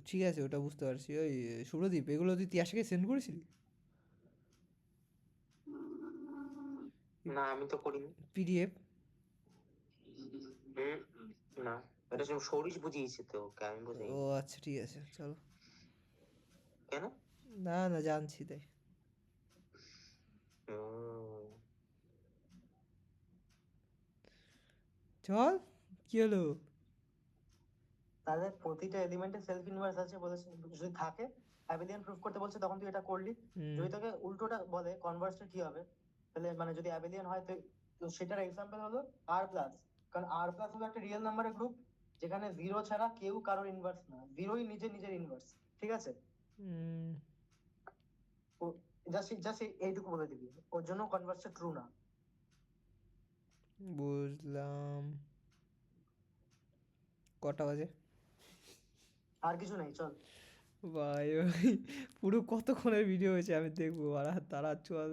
ঠিক আছে ওটা বুঝতে পারছি, ওই শুভ্রদীপ এগুলো তুই তিয়াশাকে সেন্ড করেছিলি না আমি তো করিনি। পিডিএফ? না, এটা সব সৌরিশ বুঝিয়েছে তো ওকে, আমি বুঝাই। ও আচ্ছা ঠিক আছে চলো। কেন? না না জানছি তাই। ও, চল কি হলো? তাহলে প্রতিটা এলিমেন্টের সেলফ ইনভার্স আছে বলেছে, যদি থাকে অ্যাবিলিয়ান প্রুফ করতে বলছে, তখন তুই এটা করলি। হুম যদি তোকে উল্টোটা বলে কনভার্সটা কি হবে, তাহলে মানে যদি অ্যাবিলিয়ান হয় তো সেটার এক্সাম্পল হলো আর প্লাস। কারণ আর প্লাস হলো একটা রিয়েল নাম্বারের গ্রুপ, যেখানে জিরো ছাড়া কেউ কারোর ইনভার্স না, জিরোই নিজের ইনভার্স, ঠিক আছে? হুম, জাস্ট এইটুকু বলে দিবি, ওর জন্য কনভার্সটা ট্রু না। বুঝলাম। কটা বাজে? আর কিছু নেই, চল। ভাই পুরো কতক্ষণের ভিডিও হয়েছে আমি দেখবো, আর তারা চল।